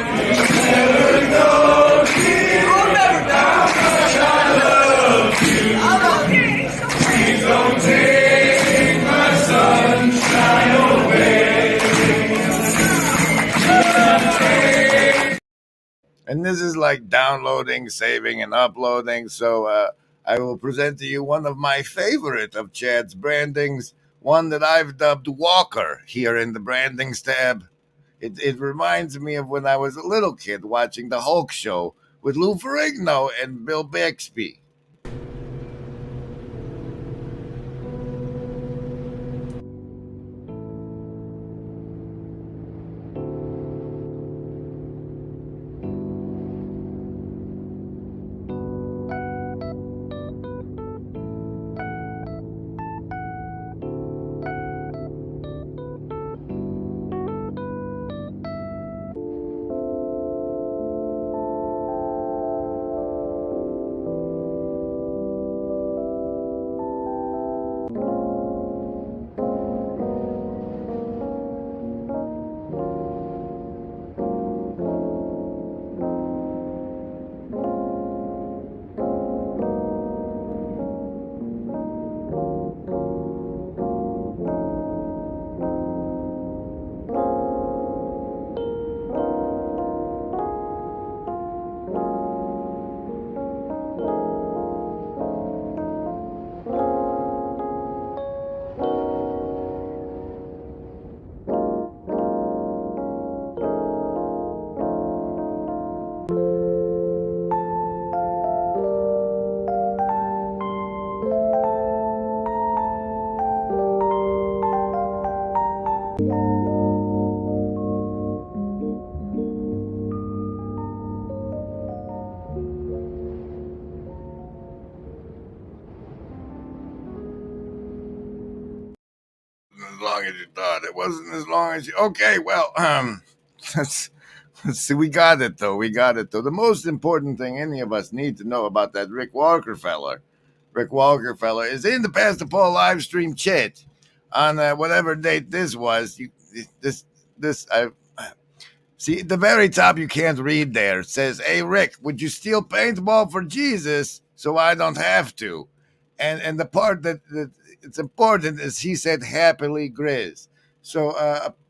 I'll never die. I love you. Please don't take my sunshine away. And this is like downloading, saving, and uploading. So I will present to you one of my favorite of Chad's brandings, one that I've dubbed Walker here in the brandings tab. It reminds me of when I was a little kid watching the Hulk show with Lou Ferrigno and Bill Bixby. As long as you thought. It wasn't as long as you. Okay, well, let's see. We got it though. The most important thing any of us need to know about that Rick Walker feller is in the Pastor Paul live stream chat on whatever date this was. See, at the very top, you can't read there. It says, "Hey, Rick, would you steal paintball for Jesus so I don't have to?" And the part that it's important is he said, "Happily, Grizz." So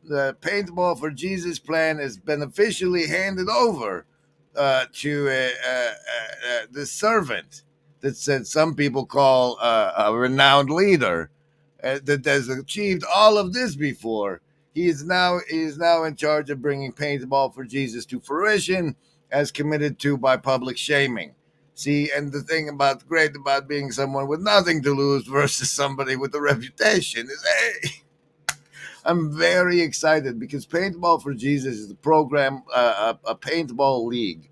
the paintball for Jesus plan is beneficially handed over to the servant that said some people call a renowned leader that has achieved all of this before. He is now in charge of bringing paintball for Jesus to fruition, as committed to by public shaming. See, and the thing great about being someone with nothing to lose versus somebody with a reputation is, hey, I'm very excited because Paintball for Jesus is a program, a paintball league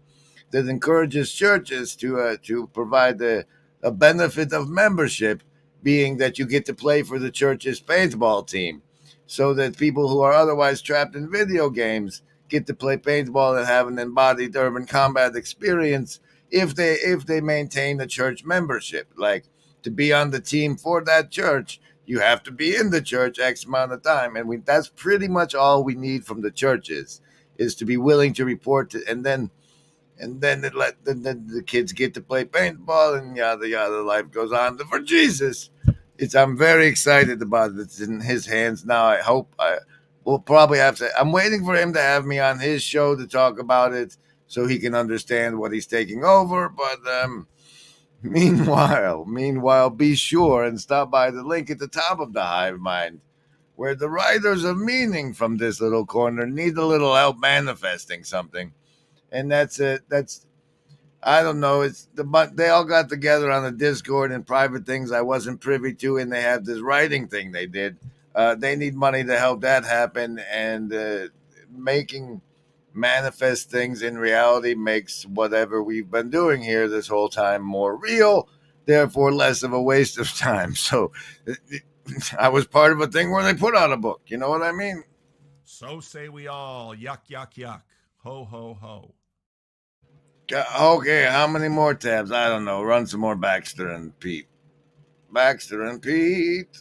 that encourages churches to provide a benefit of membership, being that you get to play for the church's paintball team, so that people who are otherwise trapped in video games get to play paintball and have an embodied urban combat experience if they maintain a church membership. Like, to be on the team for that church, you have to be in the church X amount of time. And that's pretty much all we need from the churches, is to be willing to report to, and then the kids get to play paintball and yada yada. Life goes on for Jesus. I'm very excited about it. It's in his hands now. I hope we'll probably have to. I'm waiting for him to have me on his show to talk about it so he can understand what he's taking over. But meanwhile, be sure and stop by the link at the top of the Hive Mind, where the writers of meaning from this little corner need a little help manifesting something. And that's it. I don't know. They all got together on a Discord and private things I wasn't privy to, and they have this writing thing they did. They need money to help that happen, and making manifest things in reality makes whatever we've been doing here this whole time more real, therefore less of a waste of time. So I was part of a thing where they put out a book. You know what I mean? So say we all. Yuck, yuck, yuck. Ho, ho, ho. Okay, how many more tabs? I don't know. Run some more Baxter and Pete. Baxter and Pete.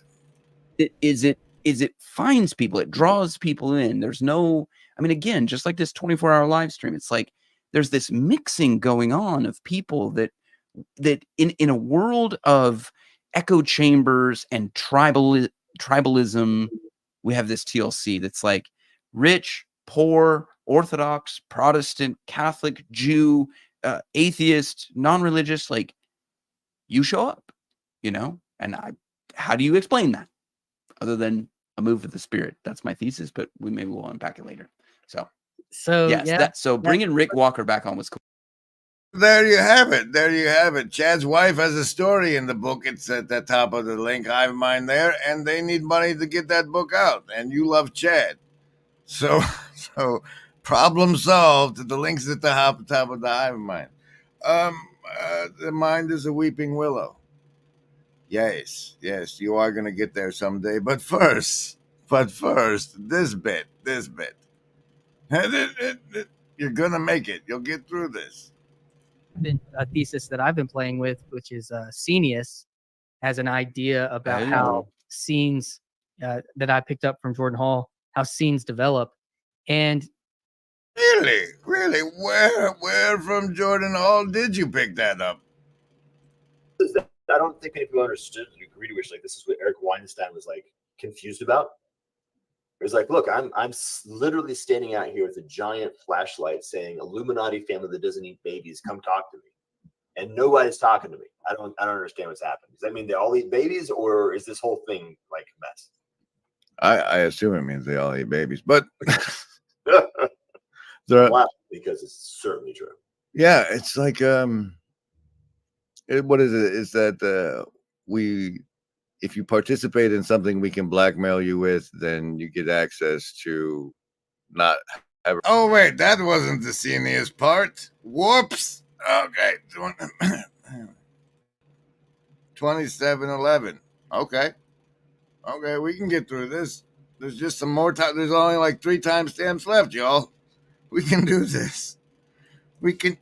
It finds people. It draws people in. There's no, I mean, again, just like this 24-hour live stream, it's like there's this mixing going on of people that in a world of echo chambers and tribalism, we have this TLC that's like rich, poor, Orthodox, Protestant, Catholic, Jew, atheist, non-religious. Like, you show up, you know? And how do you explain that other than a move of the spirit? That's my thesis, but maybe we'll unpack it later. So yes, bringing Rick Walker back on was cool. There you have it. Chad's wife has a story in the book. It's at the top of the link, Hive Mind there, and they need money to get that book out. And you love Chad. So problem solved. The link's at the top of the Hive Mind. The mind is a weeping willow. Yes, you are going to get there someday. But first, this bit. You're going to make it. You'll get through this. A thesis that I've been playing with, which is Scenius, has an idea about how scenes that I picked up from Jordan Hall, how scenes develop. And Really? Where from Jordan Hall did you pick that up? I don't think many people understood the degree to which, like, this is what Eric Weinstein was like confused about. It was like, look, I'm literally standing out here with a giant flashlight saying, "Illuminati family that doesn't eat babies, come talk to me," and nobody's talking to me. I don't understand what's happening. Does that mean they all eat babies, or is this whole thing like a mess? I assume it means they all eat babies, but because it's certainly true. Yeah, it's like what is it? Is that if you participate in something we can blackmail you with, then you get access to not have. Oh wait, that wasn't the sceniest part. Whoops. Okay. 2711. Okay, we can get through this. There's just some more time. There's only like 3 timestamps left, y'all. We can do this. We can.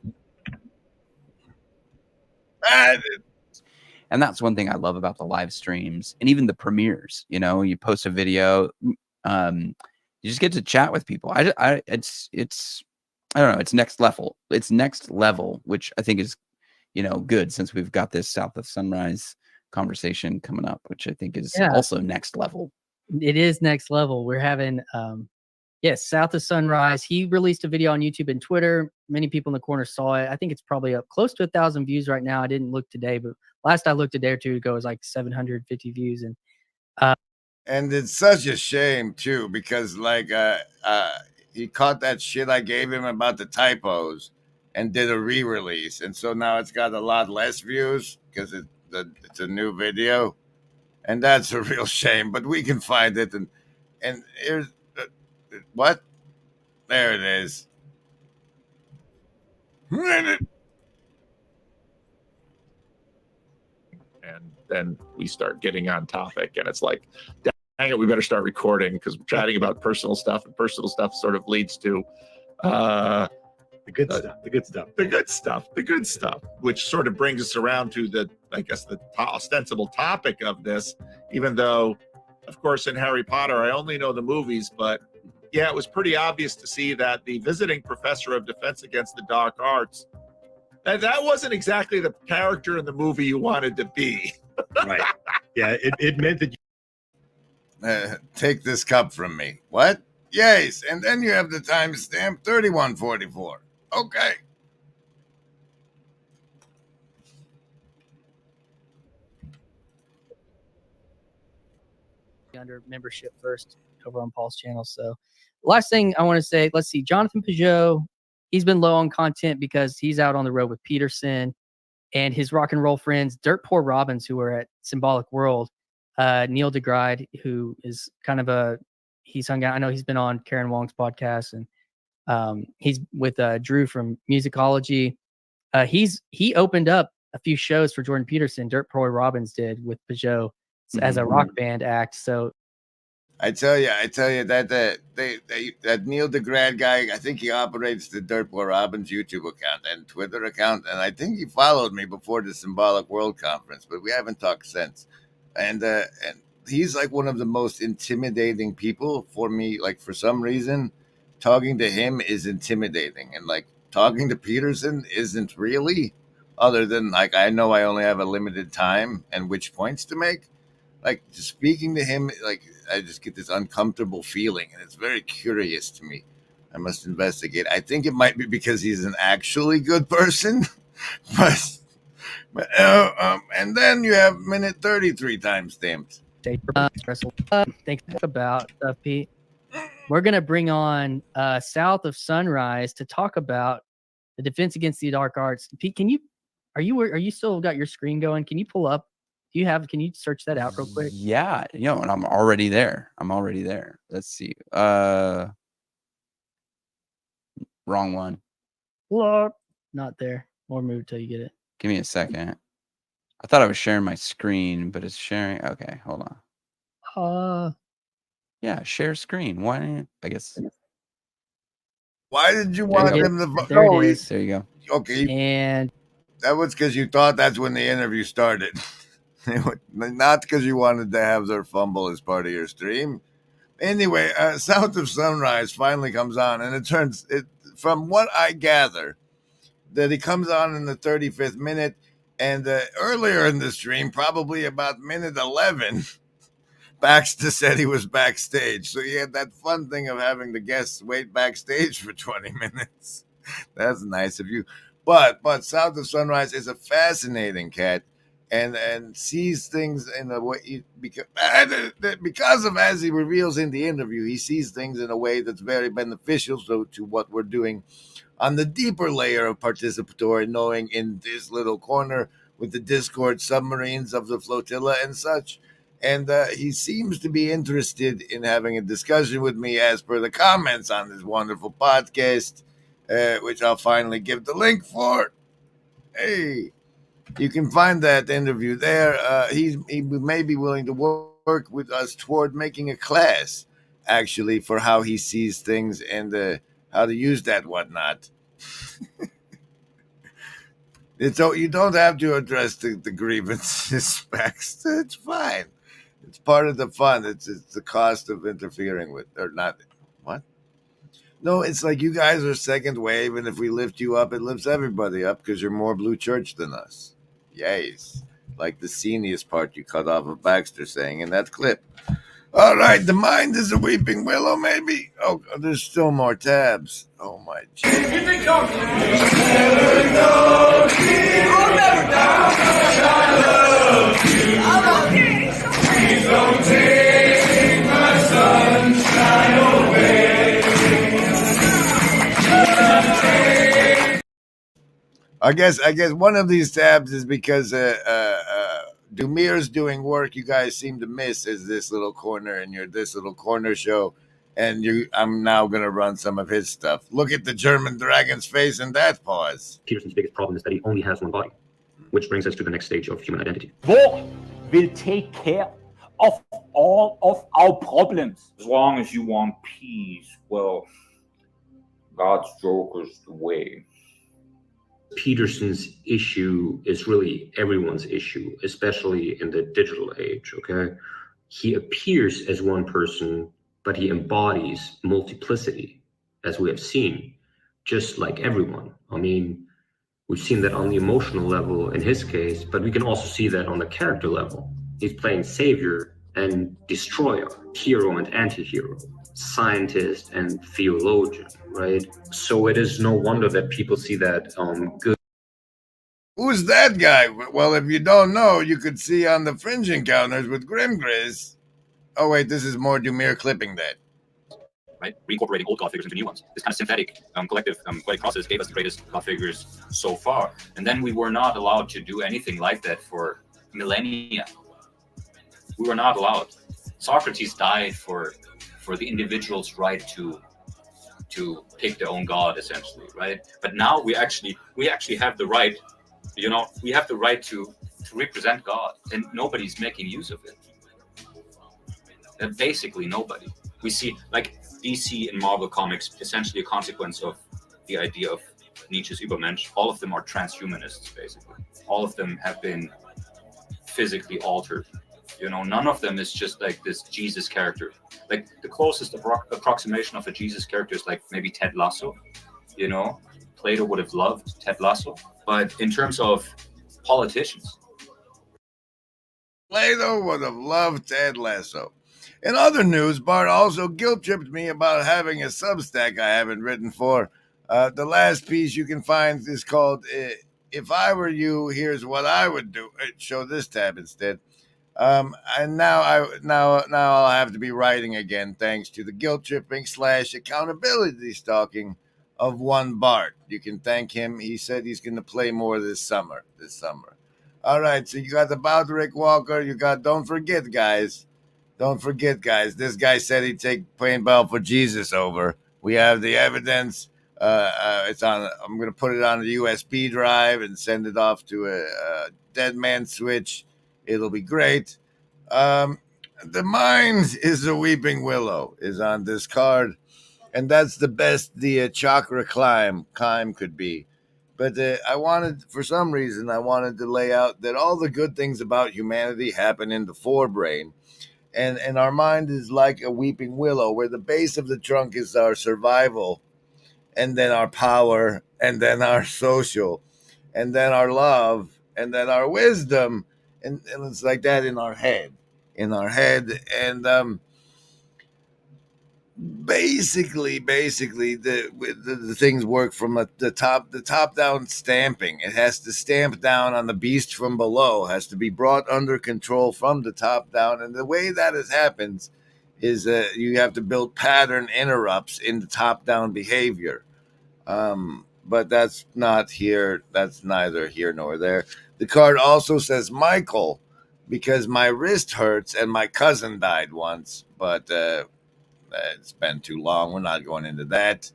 And that's one thing I love about the live streams and even the premieres. You know, you post a video, you just get to chat with people. It's I don't know. It's next level. It's next level, which I think is, good, since we've got this South of Sunrise conversation coming up, which I think is also next level. It is next level. We're having, South of Sunrise. He released a video on YouTube and Twitter. Many people in the corner saw it. I think it's probably up close to 1,000 views right now. I didn't look today, but last I looked a day or two ago, it was like 750 views. And it's such a shame too, because he caught that shit I gave him about the typos and did a re-release, and so now it's got a lot less views because it's a new video, and that's a real shame. But we can find it, and here's what? There it is. And then we start getting on topic, and it's like, dang it, we better start recording because we're chatting about personal stuff, and personal stuff sort of leads to The good stuff. The good stuff. The good stuff. The good stuff. Which sort of brings us around to the, I guess, the ostensible topic of this. Even though, of course, in Harry Potter, I only know the movies, but yeah, it was pretty obvious to see that the visiting professor of defense against the dark arts, that wasn't exactly the character in the movie you wanted to be. Right. Yeah, it meant that take this cup from me. What? Yes, and then you have the timestamp 3144. Okay. Under membership first over on Paul's channel. So last thing I want to say, let's see, Jonathan Peugeot, he's been low on content because he's out on the road with Peterson and his rock and roll friends, Dirt Poor Robins, who are at Symbolic World, Neil deGrasse, who is kind of he's hung out. I know he's been on Karen Wong's podcast, and he's with Drew from Musicology. He opened up a few shows for Jordan Peterson. Dirt Poor Robins did with Peugeot as a rock band act. So I tell you that that Neil deGrasse guy, I think he operates the Dirt Poor Robins YouTube account and Twitter account, and I think he followed me before the Symbolic World Conference, but we haven't talked since. And he's like one of the most intimidating people for me. Like, for some reason, talking to him is intimidating, and like talking to Peterson isn't really, other than like I know I only have a limited time and which points to make. Like, just speaking to him, like, I just get this uncomfortable feeling, and it's very curious to me. I must investigate. I think it might be because he's an actually good person, but and then you have minute 33 timestamped. Thanks about Pete. We're gonna bring on South of Sunrise to talk about the Defense Against the Dark Arts. Pete, are you still got your screen going? Can you pull up? Can you search that out real quick? Yeah, and I'm already there. Let's see. Wrong one. Not there. More move till you get it. Give me a second. I thought I was sharing my screen, but it's sharing. Okay, hold on. Yeah, share screen. Why? I guess. Why did you want him to vote? There it is. There you go. Okay. And that was because you thought that's when the interview started. Not because you wanted to have their fumble as part of your stream. Anyway, South of Sunrise finally comes on, and it turns, from what I gather, that he comes on in the 35th minute, and earlier in the stream, probably about minute 11, Baxter said he was backstage. So he had that fun thing of having the guests wait backstage for 20 minutes. That's nice of you. But South of Sunrise is a fascinating cat. And sees things in a way because of, as he reveals in the interview, he sees things in a way that's very beneficial to what we're doing on the deeper layer of participatory knowing in this little corner with the Discord submarines of the flotilla and such. And he seems to be interested in having a discussion with me as per the comments on this wonderful podcast, which I'll finally give the link for. Hey. You can find that interview there. He may be willing to work with us toward making a class, actually, for how he sees things and how to use that whatnot. You don't have to address the grievances, Baxter. It's fine. It's part of the fun. It's the cost of interfering with, or not. What? No, it's like you guys are second wave, and if we lift you up, it lifts everybody up because you're more Blue Church than us. Yes, like the sceniest part you cut off of Baxter saying in that clip. All right, the mind is a weeping willow, maybe? Oh, there's still more tabs. Oh, my Please don't take my sunshine away. I guess one of these tabs is because Dumir's doing work you guys seem to miss is this little corner in this little corner show, and I'm now going to run some of his stuff. Look at the German dragon's face in that pause. Peterson's biggest problem is that he only has one body, which brings us to the next stage of human identity. War will take care of all of our problems. As long as you want peace, well, God's Joker's the way. Peterson's issue is really everyone's issue, especially in the digital age, okay? He appears as one person, but he embodies multiplicity, as we have seen, just like everyone. I mean, we've seen that on the emotional level in his case, but we can also see that on the character level. He's playing savior and destroyer, hero and anti-hero, scientist and theologian, right? So it is no wonder that people see that good. Who's that guy? Well, if you don't know, you could see on the Fringe Encounters with Grimgriz. Oh wait, this is more Dumir clipping that. Right? Reincorporating old god figures into new ones. This kind of synthetic collective poetic process gave us the greatest god figures so far. And then we were not allowed to do anything like that for millennia. We were not allowed. Socrates died for the individual's right to pick their own god, essentially, right? But now we actually have the right, we have the right to represent God, and nobody's making use of it. Basically nobody. We see, like, DC and Marvel comics, essentially a consequence of the idea of Nietzsche's Übermensch. All of them are transhumanists, basically. All of them have been physically altered. None of them is just like this Jesus character. Like, the closest approximation of a Jesus character is like maybe Ted Lasso. Plato would have loved Ted Lasso. But in terms of politicians, Plato would have loved Ted Lasso. In other news, Bart also guilt-tripped me about having a Substack I haven't written for. The last piece you can find is called "If I Were You, Here's What I Would Do." Show this tab instead. And now I'll have to be writing again, thanks to the guilt-tripping / accountability stalking of one Bart. You can thank him. He said he's going to play more this summer. All right, so you got the Baldric Walker. You got Don't forget, guys, this guy said he'd take paintball for Jesus over. We have the evidence. It's on. I'm going to put it on a USB drive and send it off to a dead man switch. It'll be great. The Mind is a Weeping Willow is on this card, and that's the best the chakra climb could be. But for some reason, I wanted to lay out that all the good things about humanity happen in the forebrain. And our mind is like a weeping willow, where the base of the trunk is our survival, and then our power, and then our social, and then our love, and then our wisdom. And it's like that in our head. And basically the things work from the top down stamping. It has to stamp down on the beast from below, has to be brought under control from the top down. And the way that happens is you have to build pattern interrupts in the top down behavior. But that's not here. That's neither here nor there. The card also says Michael, because my wrist hurts and my cousin died once, but it's been too long. We're not going into that.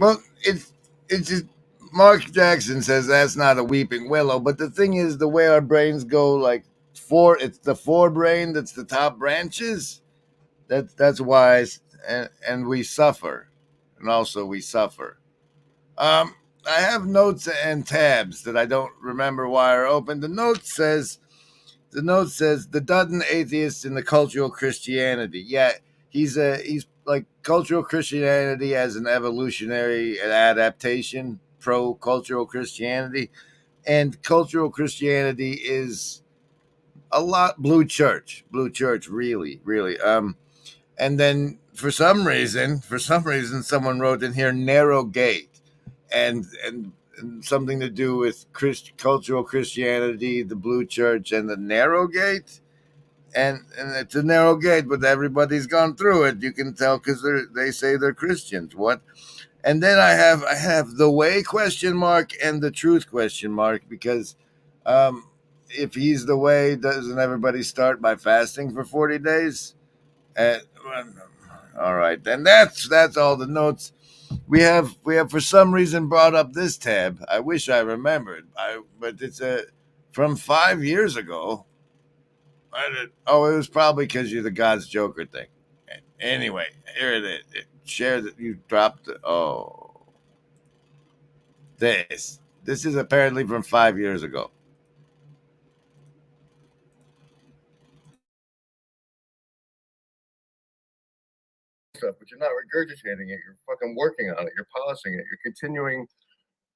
Well, it's just Mark Jackson says that's not a weeping willow, but the thing is, the way our brains go, like it's the forebrain that's the top branches. That's why, and we suffer, and also we suffer. I have notes and tabs that I don't remember why are open. The note says The note says the Dutton atheist in the cultural Christianity. Yeah, he's like cultural Christianity as an evolutionary adaptation, pro cultural Christianity, and cultural Christianity is a lot blue church, really. And then for some reason, someone wrote in here narrow gate, and something to do with cultural Christianity, the blue church, and the narrow gate. And it's a narrow gate, but everybody's gone through it. You can tell because they say they're Christians. What? And then I have the way question mark and the truth question mark, because if he's the way, doesn't everybody start by fasting for 40 days? All right, then that's all the notes. We have for some reason brought up this tab. I wish I remembered. But it's from 5 years ago. It was probably because you're the God's Joker thing. Anyway, here it is. Share that you dropped. This is apparently from 5 years ago. Stuff, but you're not regurgitating it. You're fucking working on it. You're polishing it. You're continuing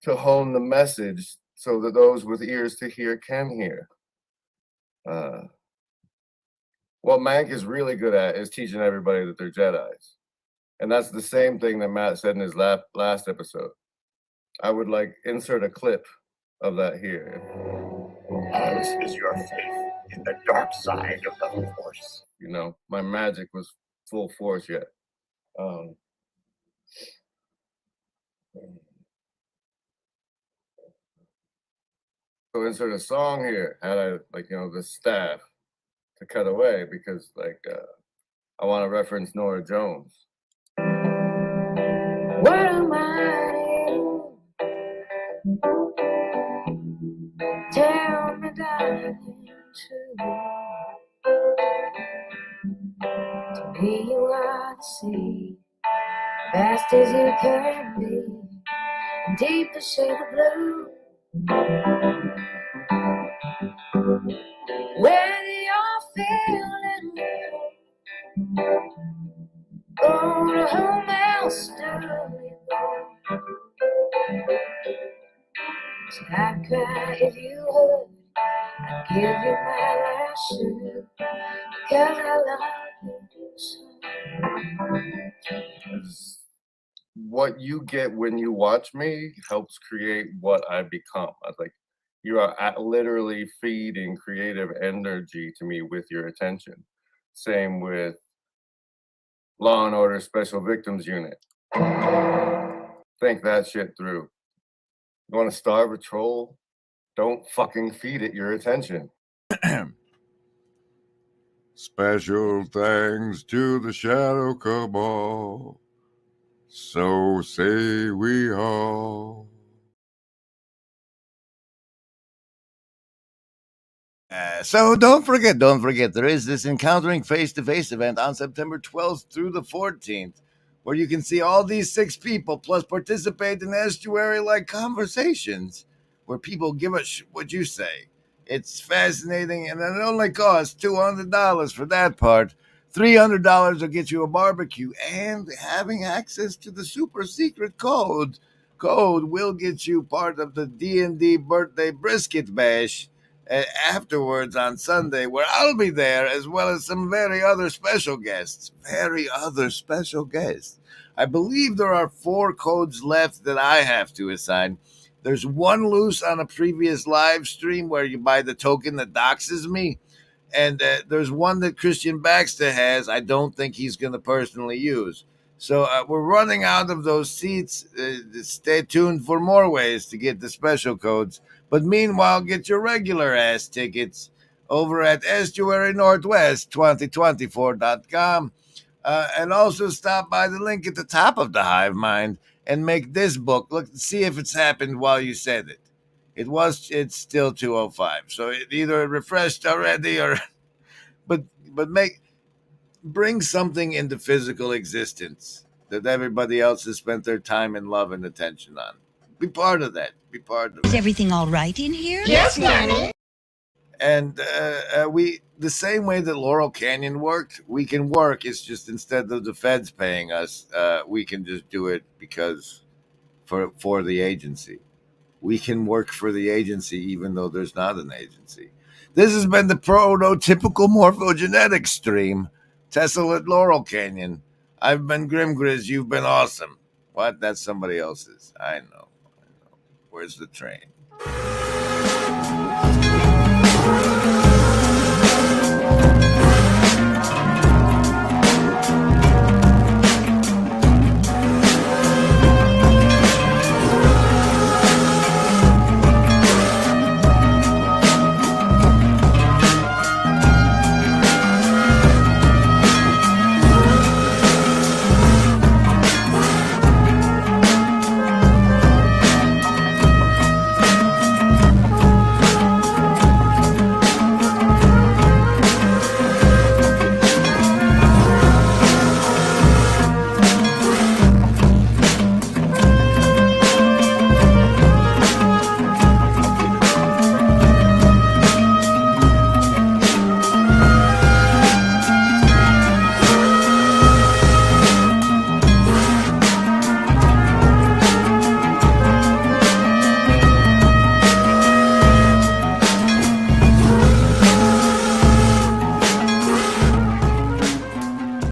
to hone the message so that those with ears to hear can hear. What Mank is really good at is teaching everybody that they're Jedis. And that's the same thing that Matt said in his last episode. I would like insert a clip of that here. As is your faith in the dark side of the Force. You know, my magic was full force yet. So insert a song here. Had I the staff to cut away because I want to reference Nora Jones. What am I? Tell me, darling, to me you are the sea, vast as you can be, and deep the shade of blue. Whether you're feeling go to whom else do you go? So I'd cry if you heard, I'd give you my last shoe, because I love you so. What you get when you watch me helps create what I become. I was like, you are literally feeding creative energy to me with your attention. Same with Law and Order Special Victims Unit. Think that shit through. You want to starve a troll? Don't fucking feed it your attention. Special thanks to the Shadow Cabal. So say we all. So don't forget, there is this Encountering Face-to-Face event on September 12th through the 14th, where you can see all these 6 people, plus participate in estuary-like conversations, where people give us what you say. It's fascinating, and it only costs $200 for that part. $300 will get you a barbecue, and having access to the super secret code will get you part of the D&D birthday brisket bash afterwards on Sunday, where I'll be there, as well as some very other special guests. I believe there are 4 codes left that I have to assign. There's one loose on a previous live stream where you buy the token that doxes me. And there's one that Christian Baxter has. I don't think he's going to personally use. So we're running out of those seats. Stay tuned for more ways to get the special codes. But meanwhile, get your regular ass tickets over at estuarynorthwest2024.com. And also stop by the link at the top of the Hive Mind and make this book. Look, see if it's happened while you said it. It's still 2:05. So it either refreshed already or but bring something into physical existence that everybody else has spent their time and love and attention on. Be part of that. Is everything all right in here? Yes, Nanny. And we, the same way that Laurel Canyon worked, we can work. It's just instead of the feds paying us, we can just do it because for the agency. We can work for the agency even though there's not an agency. This has been the prototypical morphogenetics stream. Tessellate Laurel Canyon. I've been Grim Grizz. You've been awesome. What? That's somebody else's. I know. Where's the train?